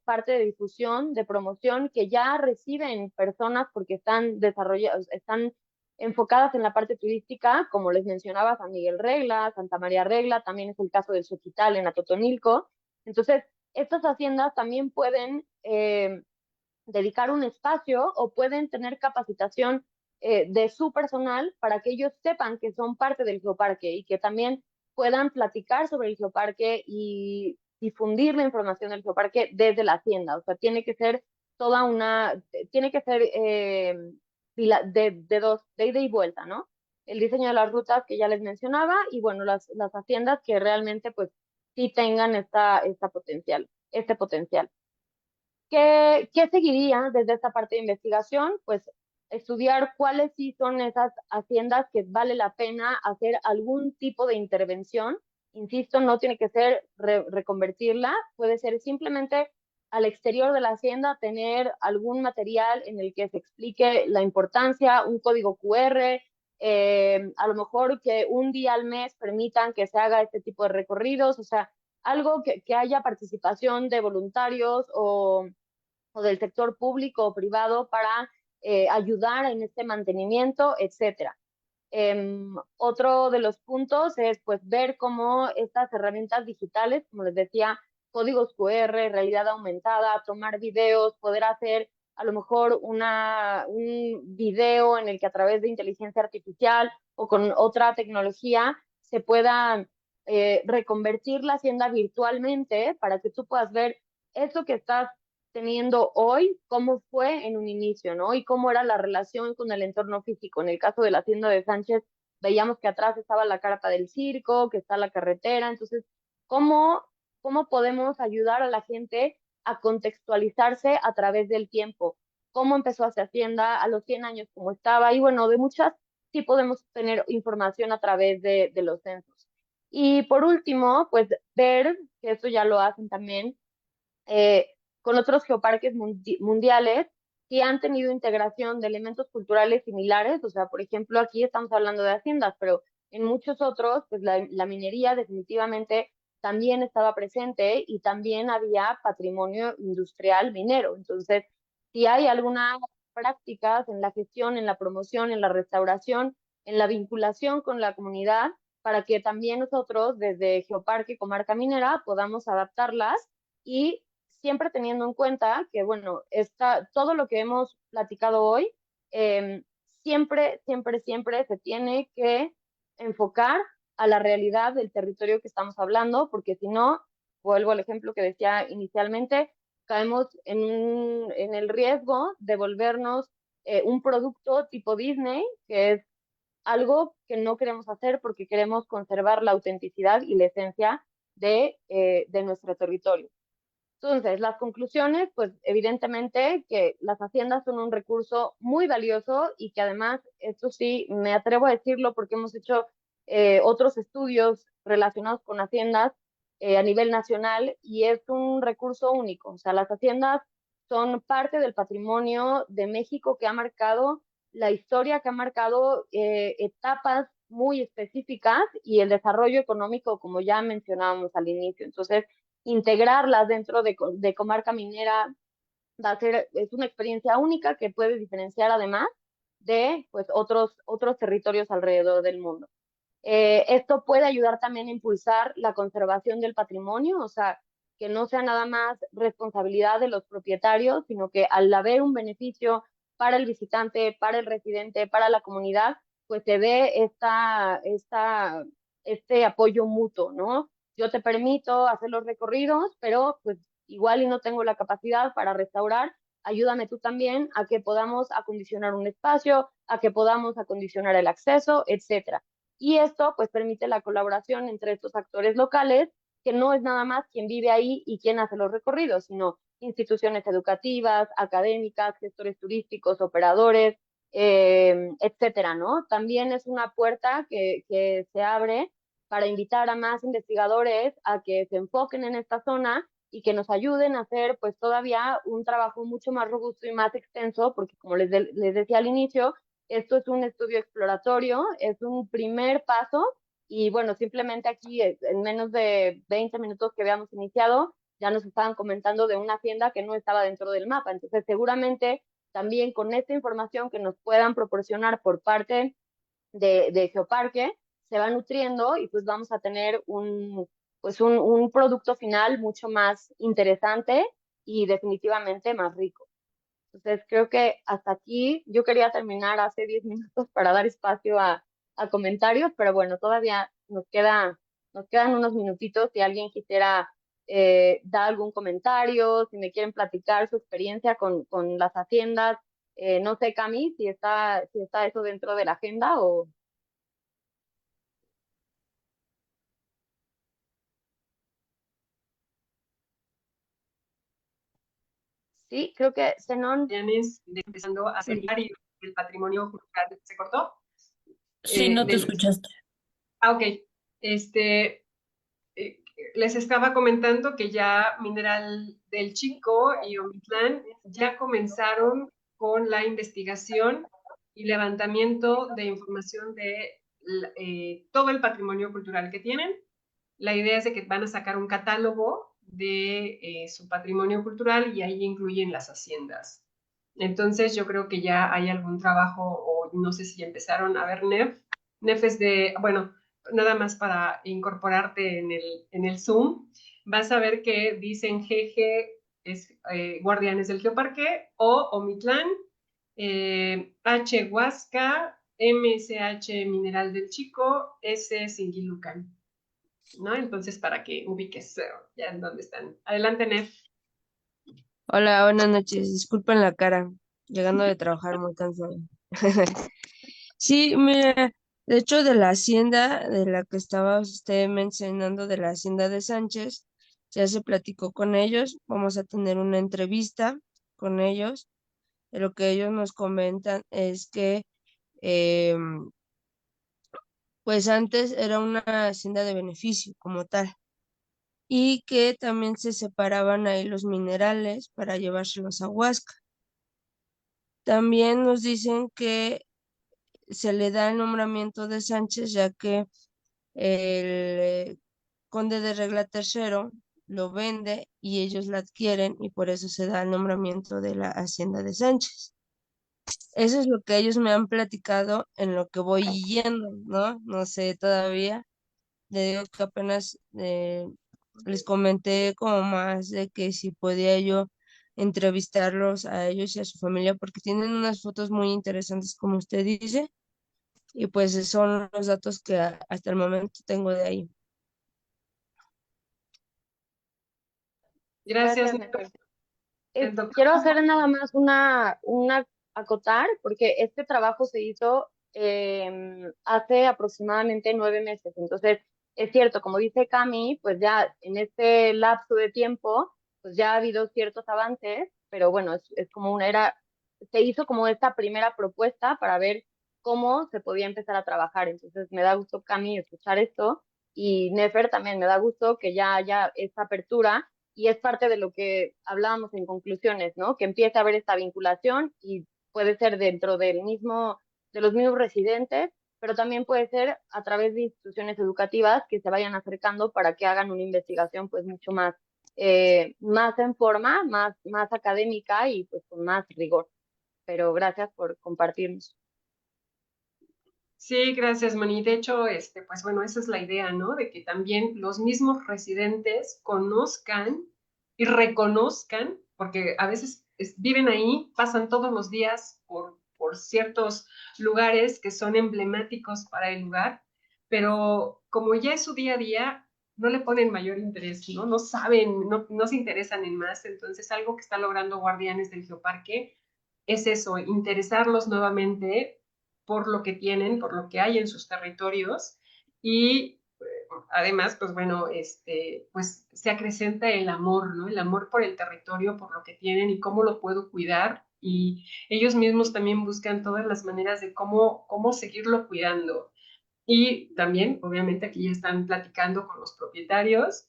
parte de difusión, de promoción, que ya reciben personas porque están desarrollados, están enfocadas en la parte turística, como les mencionaba, San Miguel Regla, Santa María Regla, también es el caso del Soquital en Atotonilco. Entonces, estas haciendas también pueden dedicar un espacio o pueden tener capacitación de su personal para que ellos sepan que son parte del geoparque y que también puedan platicar sobre el geoparque y difundir la información del geoparque desde la hacienda. O sea, tiene que ser de ida y vuelta, ¿no? El diseño de las rutas que ya les mencionaba y bueno, las haciendas que realmente pues sí tengan este potencial. ¿Qué seguiría desde esta parte de investigación? Pues estudiar cuáles sí son esas haciendas que vale la pena hacer algún tipo de intervención. Insisto, no tiene que ser reconvertirla, puede ser simplemente al exterior de la hacienda tener algún material en el que se explique la importancia, un código QR, a lo mejor que un día al mes permitan que se haga este tipo de recorridos, o sea, algo que haya participación de voluntarios o del sector público o privado para ayudar en este mantenimiento, etcétera. Otro de los puntos es pues ver cómo estas herramientas digitales, como les decía, códigos QR, realidad aumentada, tomar videos, poder hacer a lo mejor un video en el que a través de inteligencia artificial o con otra tecnología se pueda reconvertir la hacienda virtualmente para que tú puedas ver eso que estás teniendo hoy, cómo fue en un inicio, ¿no? Y cómo era la relación con el entorno físico. En el caso de la hacienda de Sánchez, veíamos que atrás estaba la carpa del circo, que está la carretera. Entonces, ¿cómo, cómo podemos ayudar a la gente a contextualizarse a través del tiempo? ¿Cómo empezó hacia Hacienda a los 100 años, cómo estaba? Y bueno, de muchas sí podemos tener información a través de los censos. Y por último, pues ver, que esto ya lo hacen también, eh, con otros geoparques mundiales que han tenido integración de elementos culturales similares. O sea, por ejemplo, aquí estamos hablando de haciendas, pero en muchos otros, pues la minería definitivamente también estaba presente y también había patrimonio industrial minero. Entonces, si hay algunas prácticas en la gestión, en la promoción, en la restauración, en la vinculación con la comunidad, para que también nosotros desde Geoparque Comarca Minera podamos adaptarlas y siempre teniendo en cuenta que, bueno, todo lo que hemos platicado hoy, siempre, siempre, siempre se tiene que enfocar a la realidad del territorio que estamos hablando, porque si no, vuelvo al ejemplo que decía inicialmente, caemos en el riesgo de volvernos un producto tipo Disney, que es algo que no queremos hacer porque queremos conservar la autenticidad y la esencia de nuestro territorio. Entonces, las conclusiones, pues evidentemente que las haciendas son un recurso muy valioso y que además, esto sí, me atrevo a decirlo porque hemos hecho otros estudios relacionados con haciendas a nivel nacional y es un recurso único. O sea, las haciendas son parte del patrimonio de México que ha marcado la historia, que ha marcado etapas muy específicas y el desarrollo económico, como ya mencionábamos al inicio. Entonces, integrarlas dentro de comarca minera es una experiencia única que puede diferenciar además de pues, otros territorios alrededor del mundo. Esto puede ayudar también a impulsar la conservación del patrimonio, o sea, que no sea nada más responsabilidad de los propietarios, sino que al haber un beneficio para el visitante, para el residente, para la comunidad, pues se dé este apoyo mutuo, ¿no? Yo te permito hacer los recorridos, pero pues igual y no tengo la capacidad para restaurar, ayúdame tú también a que podamos acondicionar un espacio, a que podamos acondicionar el acceso, etcétera. Y esto pues permite la colaboración entre estos actores locales, que no es nada más quien vive ahí y quien hace los recorridos, sino instituciones educativas, académicas, gestores turísticos, operadores, etcétera, ¿no? También es una puerta que se abre para invitar a más investigadores a que se enfoquen en esta zona y que nos ayuden a hacer pues todavía un trabajo mucho más robusto y más extenso, porque como les decía al inicio, esto es un estudio exploratorio, es un primer paso y bueno, simplemente aquí en menos de 20 minutos que habíamos iniciado, ya nos estaban comentando de una hacienda que no estaba dentro del mapa. Entonces, seguramente también con esta información que nos puedan proporcionar por parte de Geoparque, se va nutriendo y pues vamos a tener un producto final mucho más interesante y definitivamente más rico. Entonces, creo que hasta aquí yo quería terminar hace 10 minutos para dar espacio a comentarios, pero bueno, todavía nos quedan unos minutitos si alguien quisiera dar algún comentario, si me quieren platicar su experiencia con las haciendas. No sé, Cami, si está eso dentro de la agenda o... Sí, creo que Zenón, Empezando a sí. sembrar y el patrimonio cultural. ¿Se cortó? Sí, no te Del, escuchaste. ok. Este, les estaba comentando que ya Mineral del Chico y Omitlán ya comenzaron con la investigación y levantamiento de información de todo el patrimonio cultural que tienen. La idea es de que van a sacar un catálogo de su patrimonio cultural y ahí incluyen las haciendas. Entonces yo creo que ya hay algún trabajo, o no sé si empezaron a ver NEF. NEF es de, bueno, nada más para incorporarte en el Zoom, vas a ver que dicen GG es Guardianes del Geoparque, o Omitlán, H Huasca, MSH Mineral del Chico, S Singilucan, ¿no? Entonces, para que ubiques ya en dónde están. Adelante, Nef. Hola, buenas noches. Disculpen la cara, llegando de trabajar muy cansado. Sí, mira, de hecho de la hacienda de la que estaba usted mencionando, de la hacienda de Sánchez, ya se platicó con ellos. Vamos a tener una entrevista con ellos. De lo que ellos nos comentan es que pues antes era una hacienda de beneficio como tal, y que también se separaban ahí los minerales para llevárselos a Huasca. También nos dicen que se le da el nombramiento de Sánchez, ya que el conde de Regla Tercero lo vende y ellos la adquieren, y por eso se da el nombramiento de la hacienda de Sánchez. Eso es lo que ellos me han platicado en lo que voy yendo, ¿no? No sé todavía. Le digo que apenas les comenté como más de que si podía yo entrevistarlos a ellos y a su familia, porque tienen unas fotos muy interesantes, como usted dice, y pues son los datos que hasta el momento tengo de ahí. Gracias, Gracias, Nef. Nefer. El doctor. Quiero hacer nada más una acotar, porque este trabajo se hizo hace aproximadamente 9 meses. Entonces, es cierto, como dice Cami, pues ya en este lapso de tiempo, pues ya ha habido ciertos avances, pero bueno, es como se hizo como esta primera propuesta para ver cómo se podía empezar a trabajar. Entonces, me da gusto, Cami, escuchar esto, y Nefer también me da gusto que ya haya esta apertura, y es parte de lo que hablábamos en conclusiones, ¿no? Que empiece a haber esta vinculación, y puede ser dentro de los mismos residentes, pero también puede ser a través de instituciones educativas que se vayan acercando para que hagan una investigación pues mucho más, más en forma, más académica y pues con más rigor. Pero gracias por compartirnos. Sí, gracias, Moni. De hecho, pues bueno, esa es la idea, ¿no? De que también los mismos residentes conozcan y reconozcan, porque a veces viven ahí, pasan todos los días por ciertos lugares que son emblemáticos para el lugar, pero como ya es su día a día, no le ponen mayor interés, ¿no? No saben, no se interesan en más. Entonces, algo que está logrando Guardianes del Geoparque es eso, interesarlos nuevamente por lo que tienen, por lo que hay en sus territorios, y además, pues bueno, pues se acrecenta el amor, ¿no? El amor por el territorio, por lo que tienen y cómo lo puedo cuidar, y ellos mismos también buscan todas las maneras de cómo seguirlo cuidando. Y también, obviamente, aquí ya están platicando con los propietarios,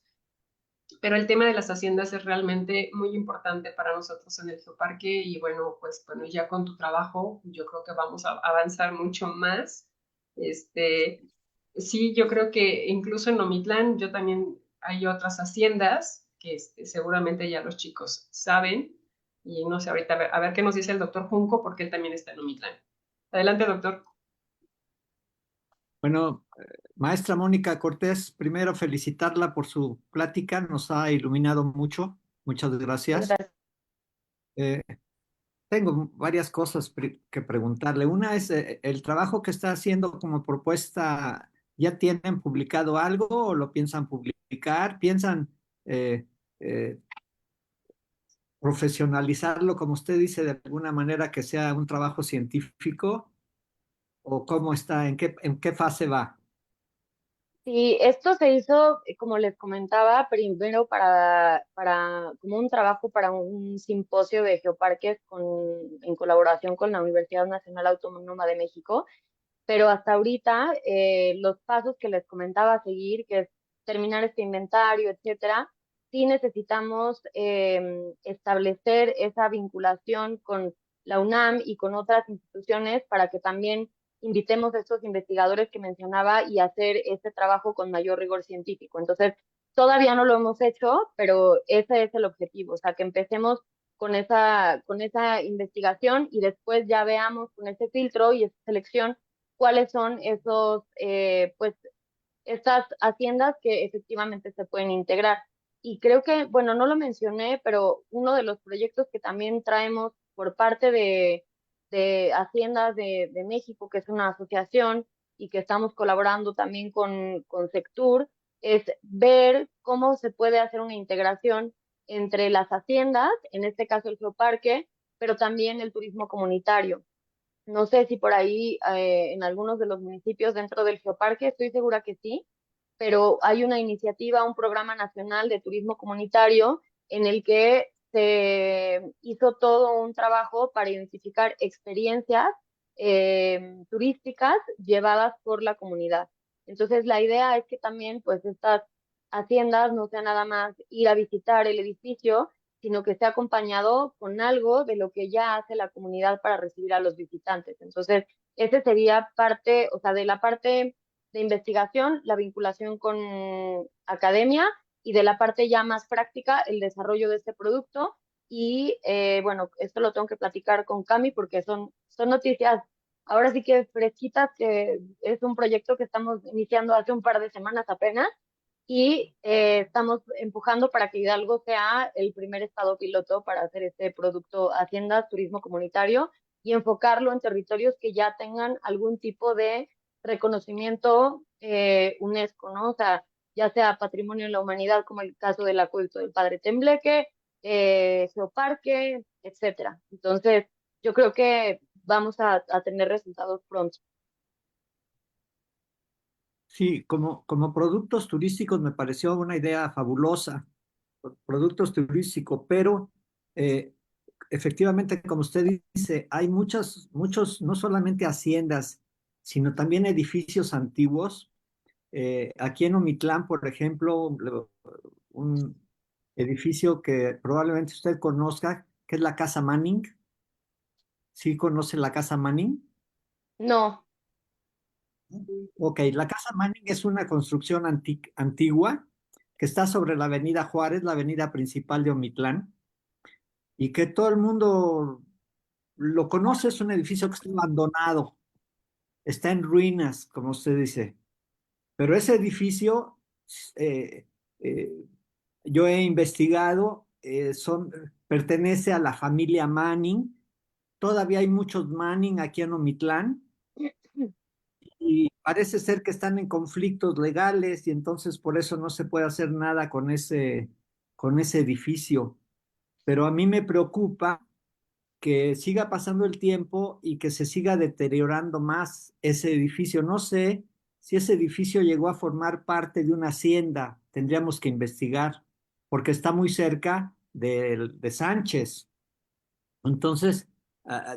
pero el tema de las haciendas es realmente muy importante para nosotros en el Geoparque, y bueno, ya con tu trabajo yo creo que vamos a avanzar mucho más. Este, sí, yo creo que incluso en Omitlán yo también hay otras haciendas que seguramente ya los chicos saben, y no sé, ahorita a ver qué nos dice el doctor Junco, porque él también está en Omitlán. Adelante, doctor. Bueno, maestra Mónica Cortés, primero felicitarla por su plática, nos ha iluminado mucho. Muchas gracias. Gracias. Eh, Tengo varias cosas que preguntarle. Una es, el trabajo que está haciendo como propuesta, ¿ya tienen publicado algo o lo piensan publicar? ¿Piensan eh, eh, profesionalizarlo, como usted dice, de alguna manera que sea un trabajo científico? ¿O cómo está? En qué fase va? Sí, esto se hizo, como les comentaba, primero para como un trabajo para un simposio de geoparques en colaboración con la Universidad Nacional Autónoma de México, pero hasta ahorita los pasos que les comentaba seguir, que es terminar este inventario, etcétera, sí necesitamos establecer esa vinculación con la UNAM y con otras instituciones para que también invitemos a estos investigadores que mencionaba y hacer este trabajo con mayor rigor científico. Entonces, todavía no lo hemos hecho, pero ese es el objetivo, o sea, que empecemos con esa investigación y después ya veamos con ese filtro y esa selección cuáles son esos, pues, estas haciendas que efectivamente se pueden integrar. Y creo que, bueno, no lo mencioné, pero uno de los proyectos que también traemos por parte de Haciendas de México, que es una asociación y que estamos colaborando también con Sectur, es ver cómo se puede hacer una integración entre las haciendas, en este caso el geoparque, pero también el turismo comunitario. No sé si por ahí en algunos de los municipios dentro del geoparque, estoy segura que sí, pero hay una iniciativa, un programa nacional de turismo comunitario en el que se hizo todo un trabajo para identificar experiencias turísticas llevadas por la comunidad. Entonces, la idea es que también, pues, estas haciendas no sea nada más ir a visitar el edificio, sino que esté acompañado con algo de lo que ya hace la comunidad para recibir a los visitantes. Entonces, ese sería parte, o sea, de la parte de investigación, la vinculación con academia y de la parte ya más práctica, el desarrollo de este producto. Y bueno, esto lo tengo que platicar con Cami porque son noticias ahora sí que fresquitas, que es un proyecto que estamos iniciando hace un par de semanas apenas y estamos empujando para que Hidalgo sea el primer estado piloto para hacer este producto Haciendas Turismo Comunitario y enfocarlo en territorios que ya tengan algún tipo de reconocimiento UNESCO, ¿no? O sea, ya sea Patrimonio de la Humanidad, como el caso del acueducto del Padre Tembleque, Geoparque, etcétera. Entonces, yo creo que vamos a tener resultados pronto. Sí, como productos turísticos me pareció una idea fabulosa, productos turísticos, pero eh, efectivamente, como usted dice, hay muchos, no solamente haciendas, sino también edificios antiguos. Aquí en Omitlán, por ejemplo, un edificio que probablemente usted conozca, que es la Casa Manning. ¿Sí conoce la Casa Manning? No, Ok, la Casa Manning es una construcción antigua que está sobre la Avenida Juárez, la avenida principal de Omitlán, y que todo el mundo lo conoce. Es un edificio que está abandonado, está en ruinas, como usted dice. Pero ese edificio, eh, eh, yo he investigado, pertenece a la familia Manning. Todavía hay muchos Manning aquí en Omitlán y parece ser que están en conflictos legales y entonces por eso no se puede hacer nada con ese edificio. Pero a mí me preocupa que siga pasando el tiempo y que se siga deteriorando más ese edificio. No sé si ese edificio llegó a formar parte de una hacienda, tendríamos que investigar, porque está muy cerca de Sánchez. Entonces,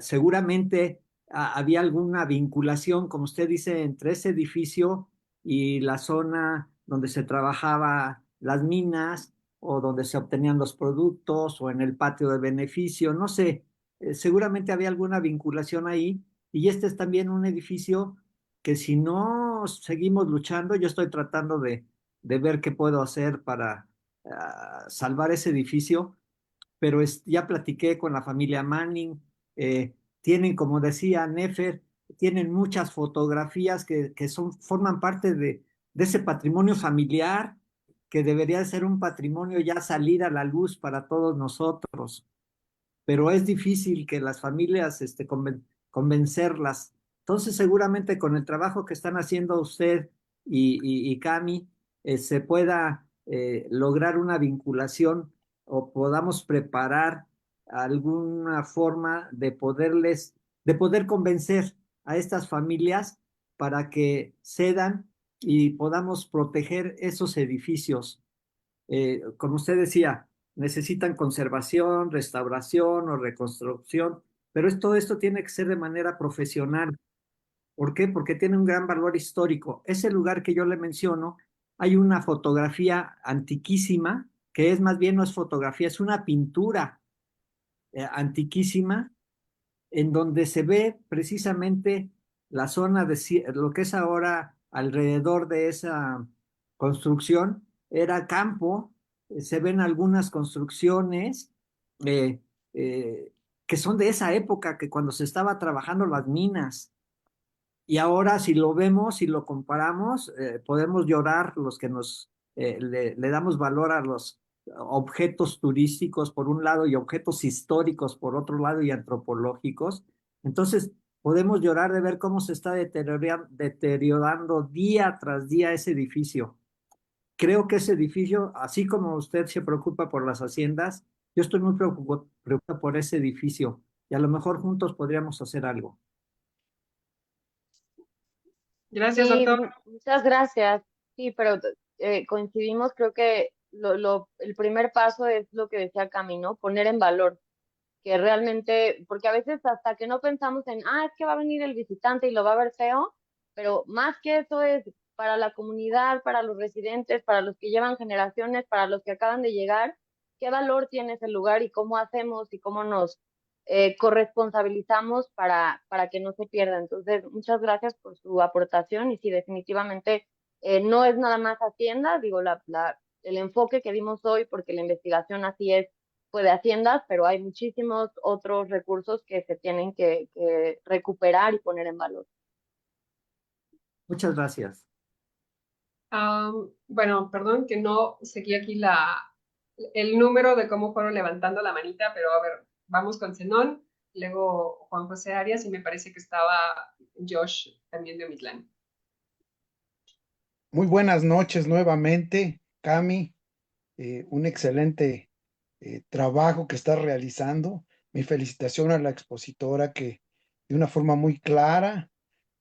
seguramente había alguna vinculación, como usted dice, entre ese edificio y la zona donde se trabajaba las minas o donde se obtenían los productos o en el patio de beneficio, no sé, seguramente había alguna vinculación ahí. Y este es también un edificio que si no seguimos luchando, yo estoy tratando de ver qué puedo hacer para salvar ese edificio, pero ya platiqué con la familia Manning. Tienen, como decía Nefer, tienen muchas fotografías que forman parte de ese patrimonio familiar que debería ser un patrimonio ya salir a la luz para todos nosotros, pero es difícil que las familias convencerlas. Entonces, seguramente con el trabajo que están haciendo usted y Cami, se pueda lograr una vinculación o podamos preparar alguna forma de poder convencer a estas familias para que cedan y podamos proteger esos edificios. Como usted decía, necesitan conservación, restauración o reconstrucción, pero todo esto tiene que ser de manera profesional. ¿Por qué? Porque tiene un gran valor histórico. Ese lugar que yo le menciono hay una fotografía antiquísima, que es más bien no es fotografía, es una pintura antiquísima, en donde se ve precisamente la zona de lo que es ahora alrededor de esa construcción, era campo, se ven algunas construcciones eh, que son de esa época, que cuando se estaba trabajando las minas. Y ahora si lo vemos, si lo comparamos, podemos llorar los que le damos valor a los objetos turísticos por un lado y objetos históricos por otro lado y antropológicos. Entonces, podemos llorar de ver cómo se está deteriorando día tras día ese edificio. Creo que ese edificio, así como usted se preocupa por las haciendas, yo estoy muy preocupado por ese edificio y a lo mejor juntos podríamos hacer algo. Gracias, Sí, doctor. muchas gracias. Sí, pero coincidimos, creo que el primer paso es lo que decía Cami, ¿no? Poner en valor que realmente, porque a veces hasta que no pensamos en, es que va a venir el visitante y lo va a ver feo, pero más que eso es para la comunidad, para los residentes, para los que llevan generaciones, para los que acaban de llegar, qué valor tiene ese lugar y cómo hacemos y cómo nos corresponsabilizamos para que no se pierda. Entonces, muchas gracias por su aportación y sí, definitivamente no es nada más Hacienda, digo, el enfoque que dimos hoy, porque la investigación así es, pues de haciendas, pero hay muchísimos otros recursos que se tienen que recuperar y poner en valor. Muchas gracias. Bueno, perdón que no seguí aquí el número de cómo fueron levantando la manita, pero a ver, vamos con Zenón, luego Juan José Arias y me parece que estaba Josh también de Omitlán. Muy buenas noches nuevamente, Cami. Un excelente trabajo que estás realizando. Mi felicitación a la expositora que de una forma muy clara,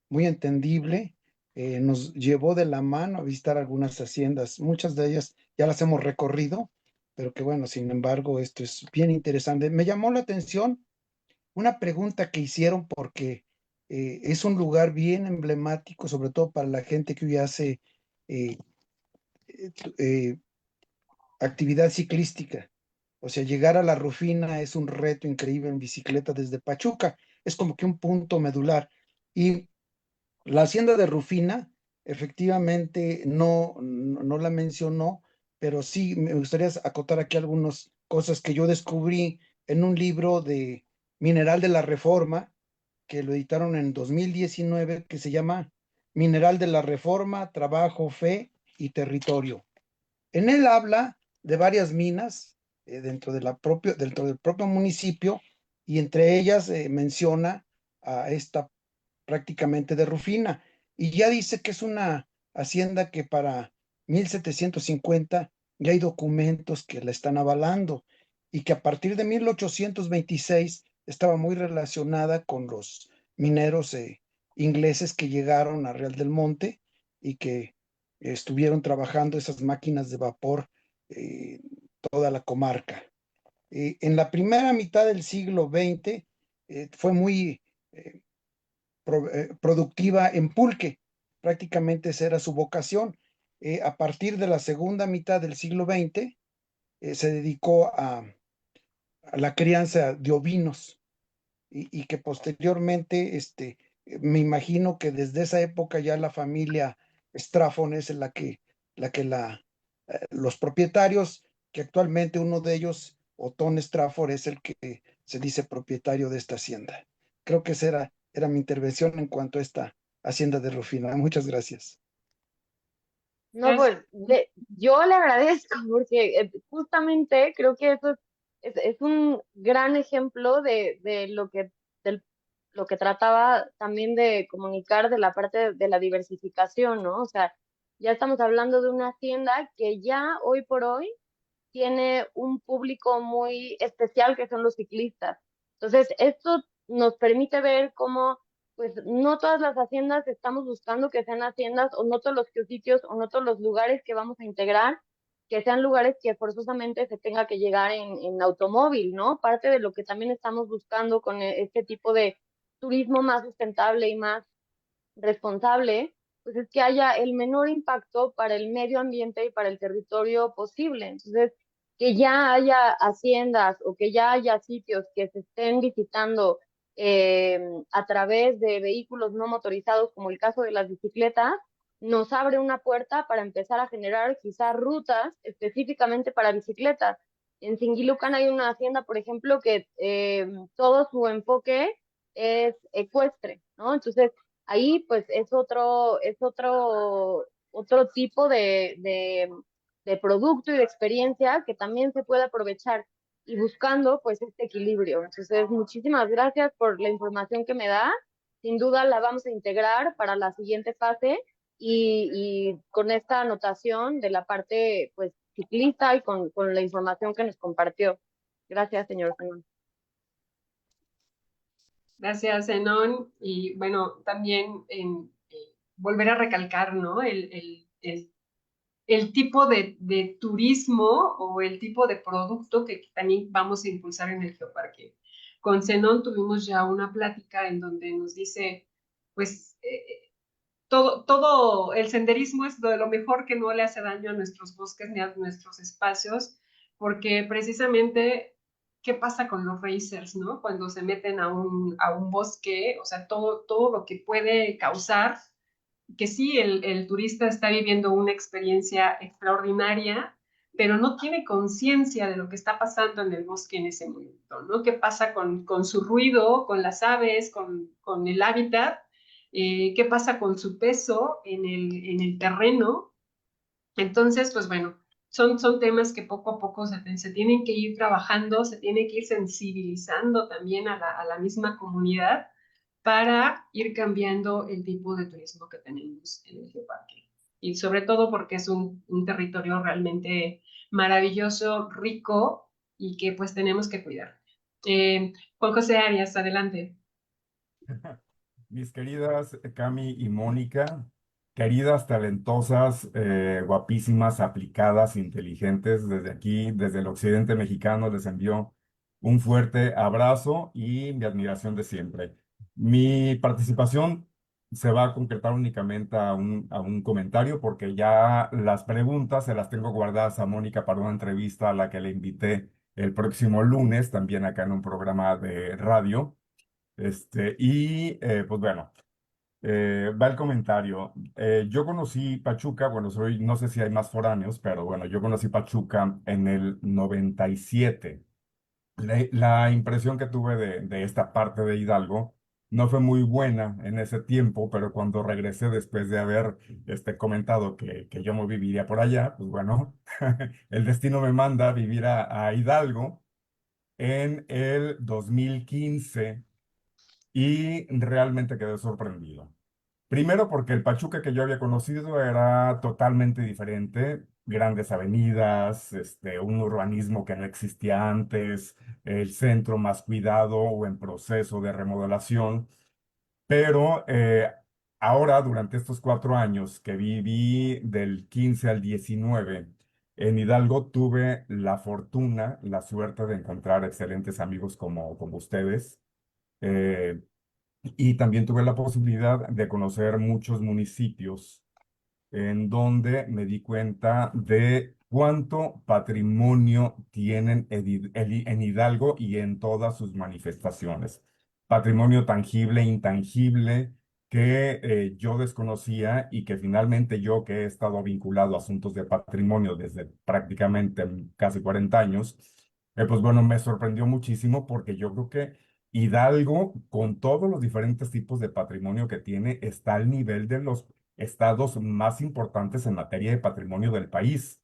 muy entendible, nos llevó de la mano a visitar algunas haciendas. Muchas de ellas ya las hemos recorrido, pero que bueno, sin embargo, esto es bien interesante. Me llamó la atención una pregunta que hicieron porque es un lugar bien emblemático, sobre todo para la gente que hoy hace eh, eh, actividad ciclística. O sea, llegar a la Rufina es un reto increíble en bicicleta desde Pachuca. Es como que un punto medular. Y la hacienda de Rufina, efectivamente, no la mencionó, pero sí me gustaría acotar aquí algunas cosas que yo descubrí en un libro de Mineral de la Reforma, que lo editaron en 2019, que se llama Mineral de la Reforma, Trabajo, Fe y Territorio. En él habla de varias minas dentro del propio municipio y entre ellas menciona a esta prácticamente de Rufina y ya dice que es una hacienda que para 1750 ya hay documentos que la están avalando y que a partir de 1826 estaba muy relacionada con los mineros ingleses que llegaron a Real del Monte y que estuvieron trabajando esas máquinas de vapor eh, toda la comarca. En la primera mitad del siglo XX fue muy eh, productiva en pulque, prácticamente esa era su vocación. A partir de la segunda mitad del siglo XX se dedicó a la crianza de ovinos y que posteriormente, me imagino que desde esa época ya la familia Straffon es los propietarios, que actualmente uno de ellos, Otón Strafford, es el que se dice propietario de esta hacienda. Creo que esa era mi intervención en cuanto a esta hacienda de Rufina. Muchas gracias. No, pues yo le agradezco porque justamente creo que eso es un gran ejemplo de lo que trataba también de comunicar de la parte de la diversificación, ¿no? O sea, ya estamos hablando de una hacienda que ya hoy por hoy tiene un público muy especial que son los ciclistas. Entonces, esto nos permite ver cómo, pues, no todas las haciendas estamos buscando que sean haciendas, o no todos los sitios, o no todos los lugares que vamos a integrar, que sean lugares que forzosamente se tenga que llegar en automóvil, ¿no? Parte de lo que también estamos buscando con este tipo de turismo más sustentable y más responsable, pues es que haya el menor impacto para el medio ambiente y para el territorio posible. Entonces, que ya haya haciendas o que ya haya sitios que se estén visitando eh, a través de vehículos no motorizados, como el caso de las bicicletas, nos abre una puerta para empezar a generar quizás rutas específicamente para bicicletas. En Singilucan hay una hacienda, por ejemplo, que todo su enfoque es ecuestre, ¿no? Entonces, ahí pues otro tipo de producto y de experiencia que también se puede aprovechar y buscando pues este equilibrio. Entonces, muchísimas gracias por la información que me da. Sin duda la vamos a integrar para la siguiente fase y con esta anotación de la parte pues ciclista y con la información que nos compartió. Gracias, señor Fernando. Gracias, Zenón. Y bueno, también volver a recalcar, ¿no? El tipo de turismo o el tipo de producto que también vamos a impulsar en el Geoparque. Con Zenón tuvimos ya una plática en donde nos dice, pues, todo el senderismo es de lo mejor que no le hace daño a nuestros bosques ni a nuestros espacios, porque precisamente, ¿qué pasa con los racers, no? Cuando se meten a un bosque, o sea, todo lo que puede causar, que sí, el turista está viviendo una experiencia extraordinaria, pero no tiene conciencia de lo que está pasando en el bosque en ese momento, ¿no? ¿Qué pasa con su ruido, con las aves, con el hábitat? ¿Qué pasa con su peso en el terreno? Entonces, pues bueno, son temas que poco a poco se tienen que ir trabajando, se tiene que ir sensibilizando también a la misma comunidad para ir cambiando el tipo de turismo que tenemos en el geoparque. Y sobre todo porque es un territorio realmente maravilloso, rico y que pues tenemos que cuidar. Juan José Arias, adelante. Mis queridas Cami y Mónica, queridas, talentosas, guapísimas, aplicadas, inteligentes, desde aquí, desde el occidente mexicano, les envío un fuerte abrazo y mi admiración de siempre. Mi participación se va a concretar únicamente a un comentario porque ya las preguntas se las tengo guardadas a Mónica para una entrevista a la que le invité el próximo lunes, también acá en un programa de radio. Pues bueno, va el comentario. Yo conocí Pachuca, bueno, no sé si hay más foráneos, pero bueno, yo conocí Pachuca en el 97. La impresión que tuve de esta parte de Hidalgo no fue muy buena en ese tiempo, pero cuando regresé después de haber comentado que yo no viviría por allá, pues bueno, el destino me manda a vivir a Hidalgo en el 2015 y realmente quedé sorprendido. Primero porque el Pachuca que yo había conocido era totalmente diferente, grandes avenidas, un urbanismo que no existía antes, el centro más cuidado o en proceso de remodelación, pero ahora durante estos 4 años que viví del 15 al 19, en Hidalgo tuve la fortuna, la suerte de encontrar excelentes amigos como ustedes. eh, y también tuve la posibilidad de conocer muchos municipios en donde me di cuenta de cuánto patrimonio tienen en Hidalgo y en todas sus manifestaciones. Patrimonio tangible, intangible, que yo desconocía y que finalmente yo, que he estado vinculado a asuntos de patrimonio desde prácticamente casi 40 años, pues bueno, me sorprendió muchísimo porque yo creo que Hidalgo, con todos los diferentes tipos de patrimonio que tiene, está al nivel de los estados más importantes en materia de patrimonio del país.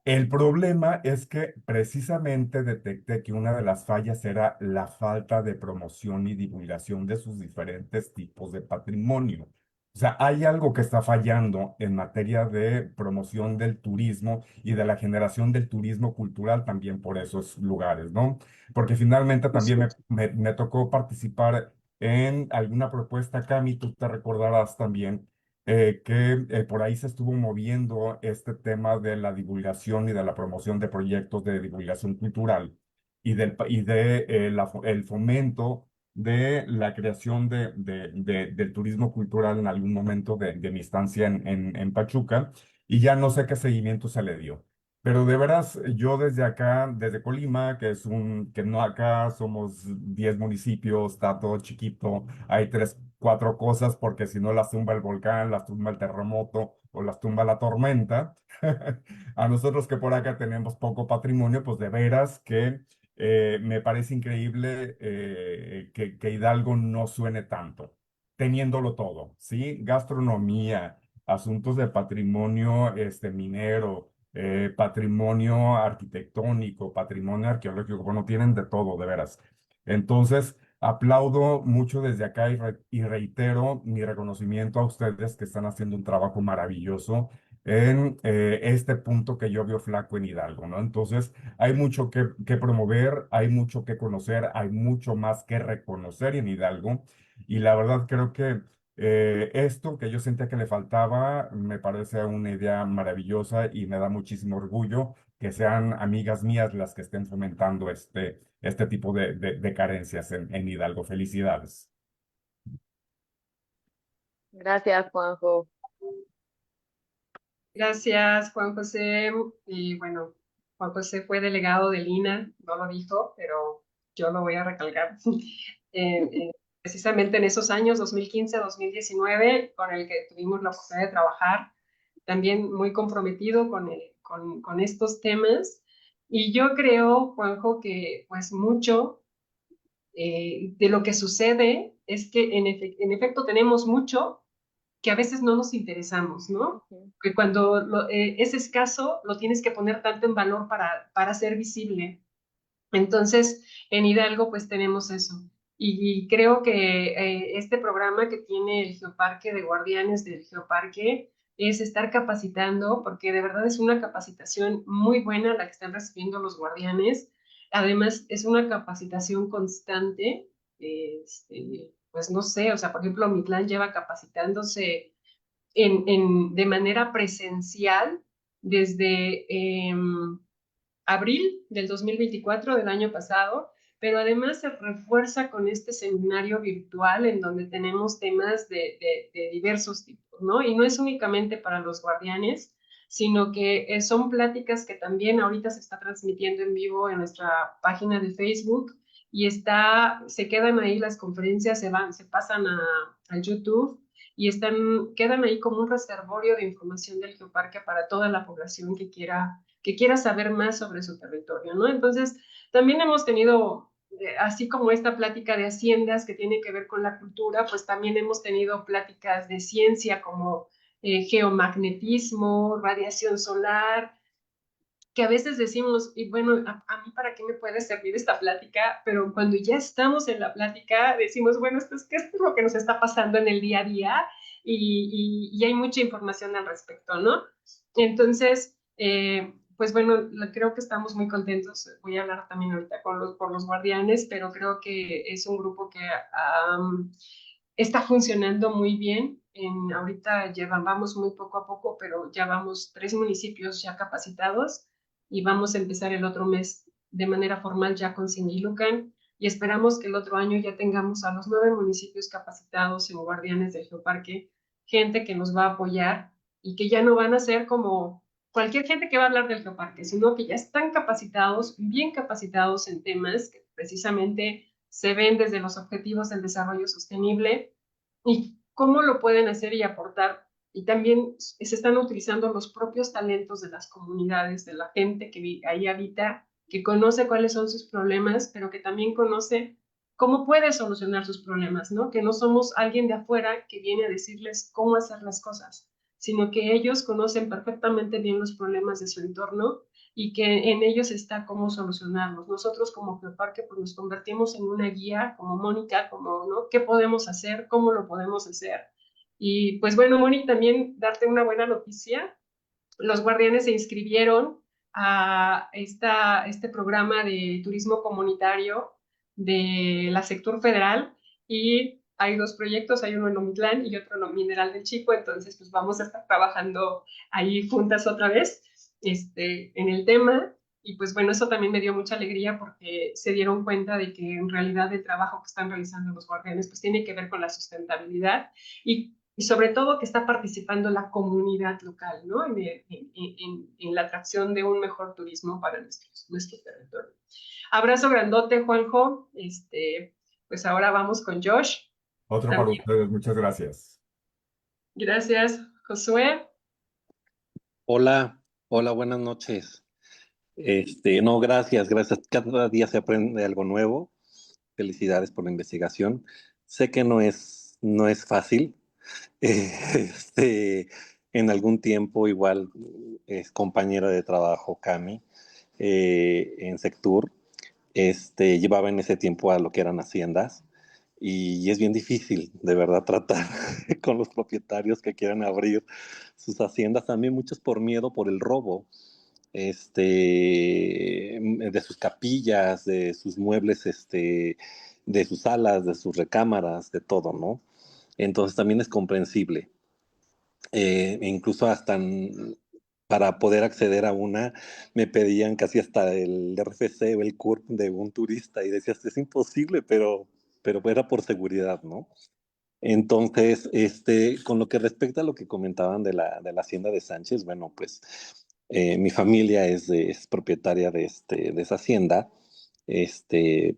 El problema es que precisamente detecté que una de las fallas era la falta de promoción y divulgación de sus diferentes tipos de patrimonio. O sea, hay algo que está fallando en materia de promoción del turismo y de la generación del turismo cultural también por esos lugares, ¿no? Porque finalmente también me tocó participar en alguna propuesta, Cami, tú te recordarás también que por ahí se estuvo moviendo este tema de la divulgación y de la promoción de proyectos de divulgación cultural y el fomento de la creación del turismo cultural en algún momento de mi estancia en Pachuca, y ya no sé qué seguimiento se le dio. Pero de veras, yo desde acá, desde Colima, que no acá somos 10 municipios, está todo chiquito, hay 3, 4 cosas, porque si no las tumba el volcán, las tumba el terremoto o las tumba la tormenta. A nosotros que por acá tenemos poco patrimonio, pues de veras que me parece increíble que Hidalgo no suene tanto, teniéndolo todo, ¿sí? Gastronomía, asuntos de patrimonio minero, patrimonio arquitectónico, patrimonio arqueológico, bueno, tienen de todo, de veras. Entonces, aplaudo mucho desde acá y reitero mi reconocimiento a ustedes que están haciendo un trabajo maravilloso en este punto que yo veo flaco en Hidalgo, ¿no? Entonces, hay mucho que promover, hay mucho que conocer, hay mucho más que reconocer en Hidalgo, y la verdad creo que esto que yo sentía que le faltaba me parece una idea maravillosa y me da muchísimo orgullo que sean amigas mías las que estén fomentando este tipo de carencias en Hidalgo. Felicidades. Gracias, Juanjo. Gracias, Juan José. Y bueno, Juan José fue delegado del INA, no lo dijo, pero yo lo voy a recalcar. Precisamente en esos años, 2015-2019, con el que tuvimos la oportunidad de trabajar, también muy comprometido con estos temas. Y yo creo, Juanjo, que pues mucho de lo que sucede es que en efecto tenemos mucho que a veces no nos interesamos, ¿no? Ujú. Que cuando es escaso, lo tienes que poner tanto en valor para ser visible. Entonces, en Hidalgo, pues tenemos eso. Y creo que este programa que tiene el Geoparque de Guardianes del Geoparque es estar capacitando, porque de verdad es una capacitación muy buena la que están recibiendo los guardianes. Además, es una capacitación constante. Pues no sé, o sea, por ejemplo, Mitlán lleva capacitándose de manera presencial desde abril del 2024 del año pasado, pero además se refuerza con este seminario virtual en donde tenemos temas de diversos tipos, ¿no? Y no es únicamente para los guardianes, sino que son pláticas que también ahorita se está transmitiendo en vivo en nuestra página de Facebook y se quedan ahí las conferencias, se pasan al YouTube y quedan ahí como un reservorio de información del Geoparque para toda la población que quiera saber más sobre su territorio, ¿no? Entonces, también hemos tenido, así como esta plática de haciendas que tiene que ver con la cultura, pues también hemos tenido pláticas de ciencia como geomagnetismo, radiación solar, que a veces decimos, y bueno, a mí para qué me puede servir esta plática, pero cuando ya estamos en la plática decimos, bueno, ¿qué es lo que nos está pasando en el día a día? Y hay mucha información al respecto, ¿no? Entonces, pues bueno, creo que estamos muy contentos. Voy a hablar también ahorita por los guardianes, pero creo que es un grupo que está funcionando muy bien. Ahorita vamos muy poco a poco, pero ya vamos 3 municipios ya capacitados y vamos a empezar el otro mes de manera formal ya con Singilucan y esperamos que el otro año ya tengamos a los 9 municipios capacitados en Guardianes del Geoparque, gente que nos va a apoyar y que ya no van a ser como cualquier gente que va a hablar del Geoparque, sino que ya están capacitados, bien capacitados en temas que precisamente se ven desde los objetivos del desarrollo sostenible y cómo lo pueden hacer y aportar. Y también se están utilizando los propios talentos de las comunidades, de la gente que ahí habita, que conoce cuáles son sus problemas, pero que también conoce cómo puede solucionar sus problemas, ¿no? Que no somos alguien de afuera que viene a decirles cómo hacer las cosas, sino que ellos conocen perfectamente bien los problemas de su entorno y que en ellos está cómo solucionarlos. Nosotros como Geoparque pues nos convertimos en una guía, como Mónica, como, ¿no? ¿Qué podemos hacer? ¿Cómo lo podemos hacer? Y pues bueno, Mónica, también darte una buena noticia. Los guardianes se inscribieron a este programa de turismo comunitario de la sector federal y hay 2 proyectos, hay uno en Omitlán y otro en Mineral del Chico, entonces pues vamos a estar trabajando ahí juntas otra vez en el tema Y pues bueno, eso también me dio mucha alegría porque se dieron cuenta de que en realidad el trabajo que están realizando los guardianes pues tiene que ver con la sustentabilidad y sobre todo que está participando la comunidad local, ¿no? En la atracción de un mejor turismo para nuestro territorio. Abrazo grandote, Juanjo. Pues ahora vamos con Josh. Otro para También. ustedes, muchas gracias. Gracias, Josué. Hola, hola, buenas noches. No, gracias, gracias. Cada día se aprende algo nuevo. Felicidades por la investigación. Sé que no es fácil. Eh, este, en algún tiempo igual es compañera de trabajo Cami en Sectur. Llevaba en ese tiempo a lo que eran haciendas y es bien difícil, de verdad, tratar con los propietarios que quieran abrir sus haciendas, también muchos por miedo por el robo, de sus capillas, de sus muebles, de sus salas, de sus recámaras, de todo, ¿no? Entonces también es comprensible. Incluso hasta para poder acceder a una, me pedían casi hasta el RFC o el CURP de un turista y decías, es imposible, pero era por seguridad, ¿no? Entonces, con lo que respecta a lo que comentaban de la hacienda de Sánchez, bueno, pues mi familia es propietaria de esa hacienda. Este,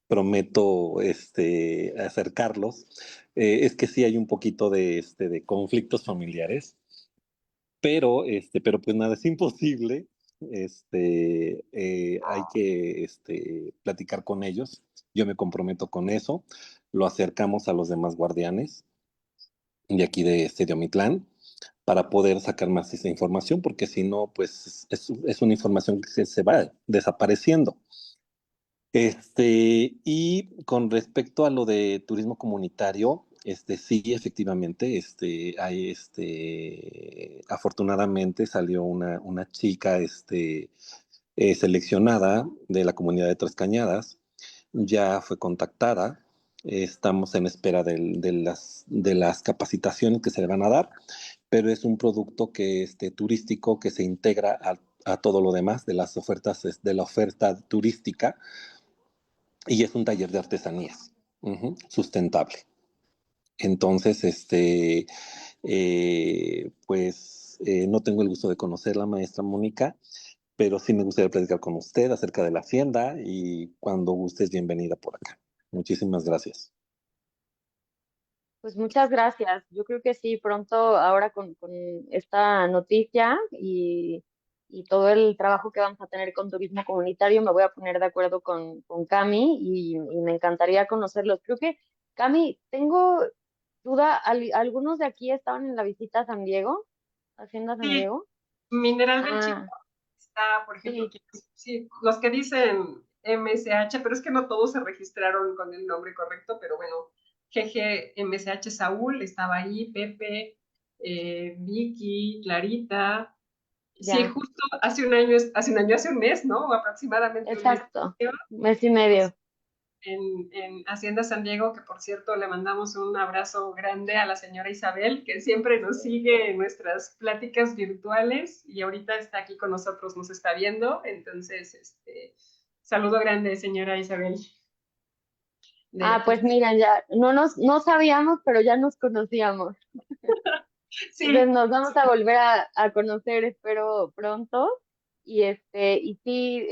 prometo acercarlos. Es que sí hay un poquito de conflictos familiares, pero pues nada, es imposible. Hay que platicar con ellos. Yo me comprometo con eso. Lo acercamos a los demás guardianes de aquí de Omitlán para poder sacar más esa información, porque si no, pues es una información que se va desapareciendo. Y con respecto a lo de turismo comunitario, sí, efectivamente, afortunadamente salió una chica, seleccionada de la comunidad de Tres Cañadas, ya fue contactada, estamos en espera de las capacitaciones que se le van a dar, pero es un producto turístico que se integra a todo lo demás de las ofertas, de la oferta turística, y es un taller de artesanías, sustentable. Entonces, no tengo el gusto de conocer a la maestra Mónica, pero sí me gustaría platicar con usted acerca de la hacienda y cuando guste es bienvenida por acá. Muchísimas gracias. Pues muchas gracias. Yo creo que sí, pronto ahora con esta noticia y todo el trabajo que vamos a tener con turismo comunitario, me voy a poner de acuerdo con Cami y me encantaría conocerlos. Creo que, Cami, tengo duda, ¿algunos de aquí estaban en la visita a San Diego? ¿Hacienda San Sí, Diego? Mineral del Chico Ah, está, por ejemplo, sí, sí, los que dicen MSH, pero es que no todos se registraron con el nombre correcto, pero bueno, GG MSH Saúl estaba ahí, Pepe, Vicky, Clarita. Sí, ya, justo hace un mes, ¿no? Aproximadamente un mes exacto, mes y medio. en Hacienda San Diego, que por cierto le mandamos un abrazo grande a la señora Isabel, que siempre nos sigue en nuestras pláticas virtuales y ahorita está aquí con nosotros, nos está viendo. Entonces, saludo grande, señora Isabel, de Ah, aquí. pues mira, ya no sabíamos, pero ya nos conocíamos. Entonces Sí, nos vamos a volver a conocer, espero pronto. Y sí,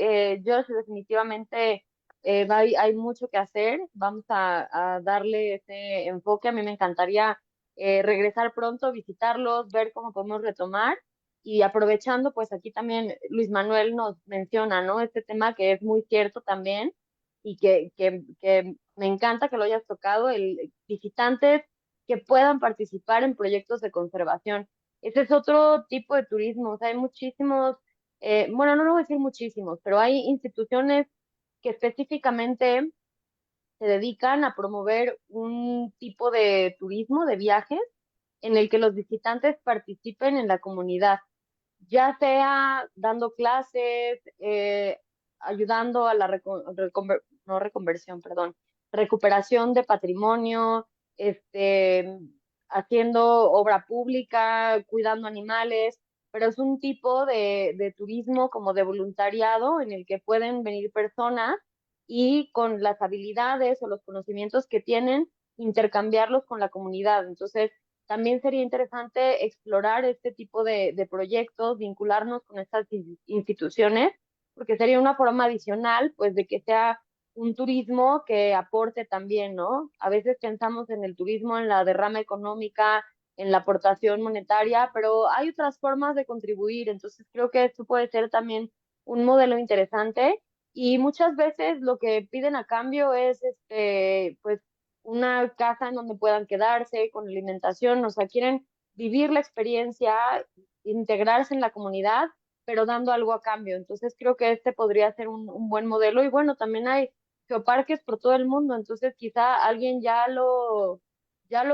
Josh, definitivamente hay mucho que hacer. Vamos a darle ese enfoque. A mí me encantaría regresar pronto, visitarlos, ver cómo podemos retomar. Y aprovechando, pues aquí también Luis Manuel nos menciona, ¿no? Este tema que es muy cierto también y que me encanta que lo hayas tocado, el visitantes que puedan participar en proyectos de conservación. Ese es otro tipo de turismo, o sea, hay muchísimos, bueno, no lo voy a decir muchísimos, pero hay instituciones que específicamente se dedican a promover un tipo de turismo, de viajes, en el que los visitantes participen en la comunidad, ya sea dando clases, ayudando a la no reconversión, perdón, recuperación de patrimonio, haciendo obra pública, cuidando animales. pero es un tipo de turismo como de voluntariado en el que pueden venir personas y con las habilidades o los conocimientos que tienen, intercambiarlos con la comunidad. Entonces, también sería interesante explorar este tipo de proyectos, vincularnos con estas instituciones, porque sería una forma adicional, pues, de que sea un turismo que aporte también, ¿no? A veces pensamos en el turismo, en la derrama económica, en la aportación monetaria, pero hay otras formas de contribuir, entonces creo que esto puede ser también un modelo interesante y muchas veces lo que piden a cambio es, pues, una casa en donde puedan quedarse con alimentación, o sea, quieren vivir la experiencia, integrarse en la comunidad, pero dando algo a cambio. Entonces creo que este podría ser un buen modelo y bueno, también hay geoparques por todo el mundo, entonces quizá alguien ya lo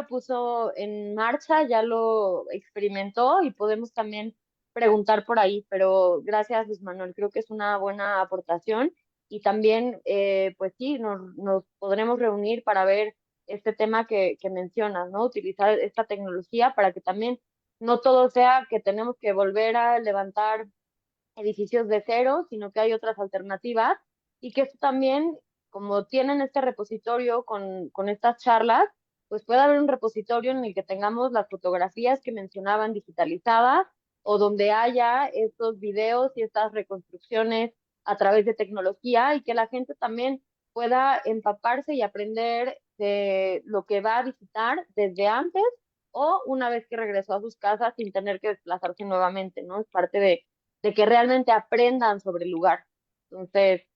puso en marcha, ya lo experimentó y podemos también preguntar por ahí, pero gracias Luis Manuel, creo que es una buena aportación y también, pues sí, nos podremos reunir para ver este tema que mencionas, ¿no? Utilizar esta tecnología para que también no todo sea que tenemos que volver a levantar edificios de cero, sino que hay otras alternativas y que esto también, como tienen este repositorio con estas charlas, pues puede haber un repositorio en el que tengamos las fotografías que mencionaban digitalizadas o donde haya estos videos y estas reconstrucciones a través de tecnología y que la gente también pueda empaparse y aprender de lo que va a visitar desde antes o una vez que regresó a sus casas sin tener que desplazarse nuevamente, ¿no? Es parte de que realmente aprendan sobre el lugar. Entonces,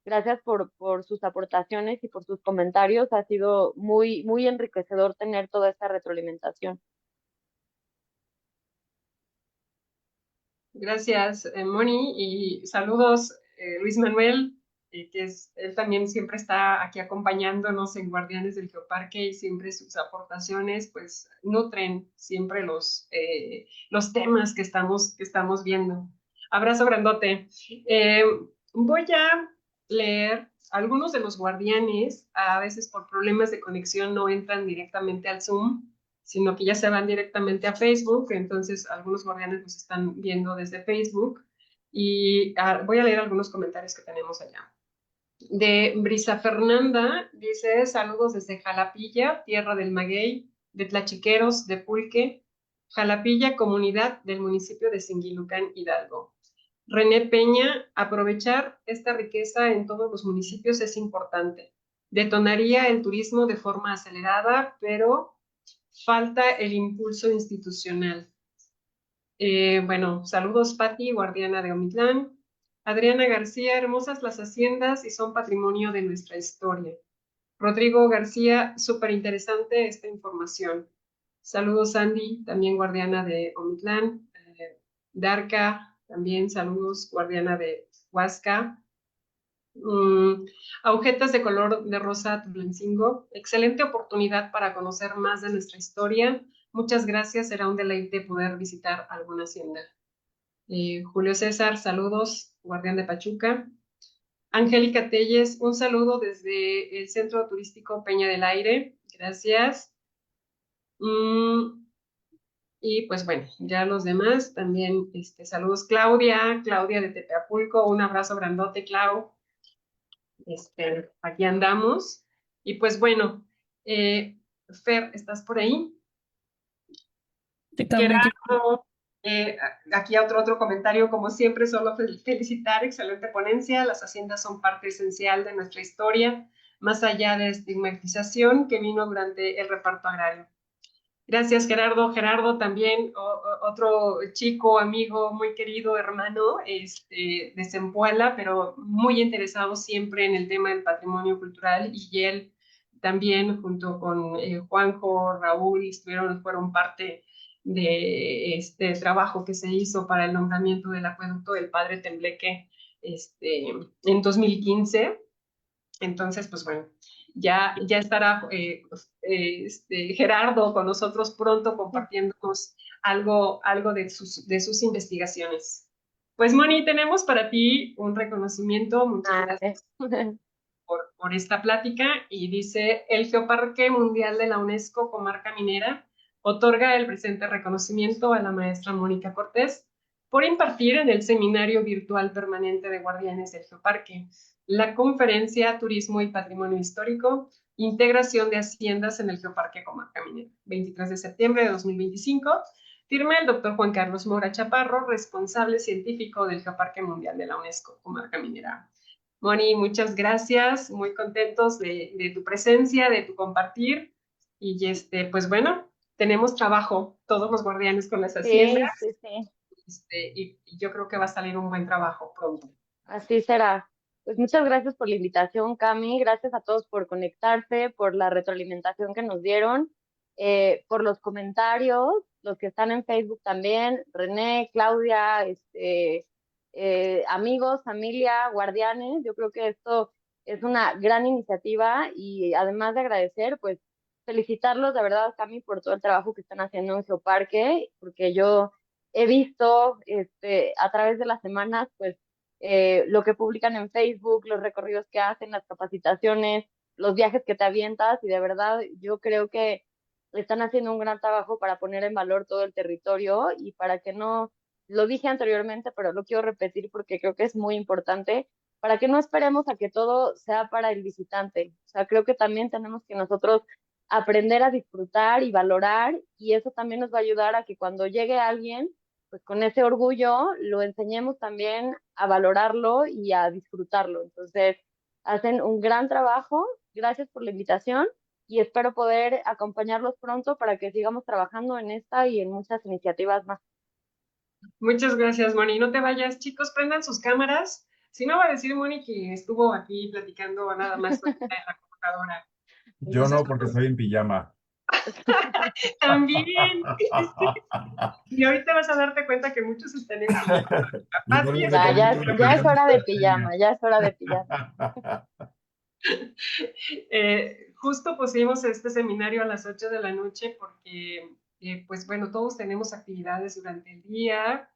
gracias por sus aportaciones y por sus comentarios. Ha sido muy, muy enriquecedor tener toda esta retroalimentación. Gracias, Moni, y saludos, Luis Manuel, él también siempre está aquí acompañándonos en Guardianes del Geoparque y siempre sus aportaciones pues nutren siempre los temas que estamos viendo. Abrazo grandote. Eh, Voy a leer algunos de los guardianes, a veces por problemas de conexión no entran directamente al Zoom, sino que ya se van directamente a Facebook, entonces algunos guardianes nos están viendo desde Facebook y voy a leer algunos comentarios que tenemos allá. De Brisa Fernanda, dice, saludos desde Jalapilla, tierra del maguey, de Tlachiqueros, de Pulque, Jalapilla, comunidad del municipio de Singilucán, Hidalgo. René Peña, aprovechar esta riqueza en todos los municipios es importante. Detonaría el turismo de forma acelerada, pero falta el impulso institucional. Bueno, saludos Patti, guardiana de Omitlán. Adriana García, hermosas las haciendas y son patrimonio de nuestra historia. Rodrigo García, súper interesante esta información. Saludos Andy, también guardiana de Omitlán. Darka, también saludos, guardiana de Huasca. Agujetas de color de rosa Tulancingo, excelente oportunidad para conocer más de nuestra historia. Muchas gracias, será un deleite poder visitar alguna hacienda. Julio César, saludos, guardián de Pachuca. Angélica Telles, un saludo desde el Centro Turístico Peña del Aire, gracias. Y pues bueno, ya los demás también, saludos Claudia de Tepeapulco, un abrazo grandote, Clau. Aquí andamos. Y pues bueno, Fer, ¿estás por ahí? Gerardo, aquí otro comentario, como siempre, solo felicitar, excelente ponencia, las haciendas son parte esencial de nuestra historia, más allá de estigmatización que vino durante el reparto agrario. Gracias, Gerardo. Gerardo también, otro chico, amigo, muy querido, hermano, de Zempoala, pero muy interesado siempre en el tema del patrimonio cultural y él también, junto con Juanjo, Raúl, fueron parte de este trabajo que se hizo para el nombramiento del acueducto del Padre Tembleque en 2015. Entonces, pues bueno, ya estará Gerardo con nosotros pronto compartiéndonos algo de sus investigaciones. Pues Moni, tenemos para ti un reconocimiento, muchas gracias por esta plática y dice, el Geoparque Mundial de la UNESCO Comarca Minera otorga el presente reconocimiento a la maestra Mónica Cortés por impartir en el Seminario Virtual Permanente de Guardianes del Geoparque la conferencia Turismo y Patrimonio Histórico, Integración de Haciendas en el Geoparque Comarca Minera, 23 de septiembre de 2025. Firma el doctor Juan Carlos Mora Chaparro, responsable científico del Geoparque Mundial de la UNESCO, Comarca Minera. Moni, muchas gracias, muy contentos de tu presencia, de tu compartir. Y pues bueno, tenemos trabajo, todos los guardianes con las haciendas, Sí, sí, sí. y yo creo que va a salir un buen trabajo pronto. Así será. Pues muchas gracias por la invitación, Cami. Gracias a todos por conectarse, por la retroalimentación que nos dieron, por los comentarios, los que están en Facebook también, René, Claudia, amigos, familia, guardianes. Yo creo que esto es una gran iniciativa y además de agradecer, pues felicitarlos de verdad, Cami, por todo el trabajo que están haciendo en Geoparque, porque yo he visto a través de las semanas, pues lo que publican en Facebook, los recorridos que hacen, las capacitaciones, los viajes que te avientas y de verdad yo creo que están haciendo un gran trabajo para poner en valor todo el territorio y para que no, lo dije anteriormente, pero lo quiero repetir porque creo que es muy importante, para que no esperemos a que todo sea para el visitante. O sea, creo que también tenemos que nosotros aprender a disfrutar y valorar y eso también nos va a ayudar a que cuando llegue alguien pues con ese orgullo lo enseñemos también a valorarlo y a disfrutarlo. Entonces, hacen un gran trabajo. Gracias por la invitación y espero poder acompañarlos pronto para que sigamos trabajando en esta y en muchas iniciativas más. Muchas gracias, Moni. No te vayas, chicos, prendan sus cámaras. Si no, va a decir Moni que estuvo aquí platicando nada más en la computadora. Yo Entonces, no, porque estoy en pijama. también. Y ahorita vas a darte cuenta que muchos están en pijama. Yo Así también es. me Ya, caliento la ya es pijama hora de navideña. pijama, ya es hora de pijama. Justo pusimos este seminario a las 8 de la noche porque, pues bueno, todos tenemos actividades durante el día,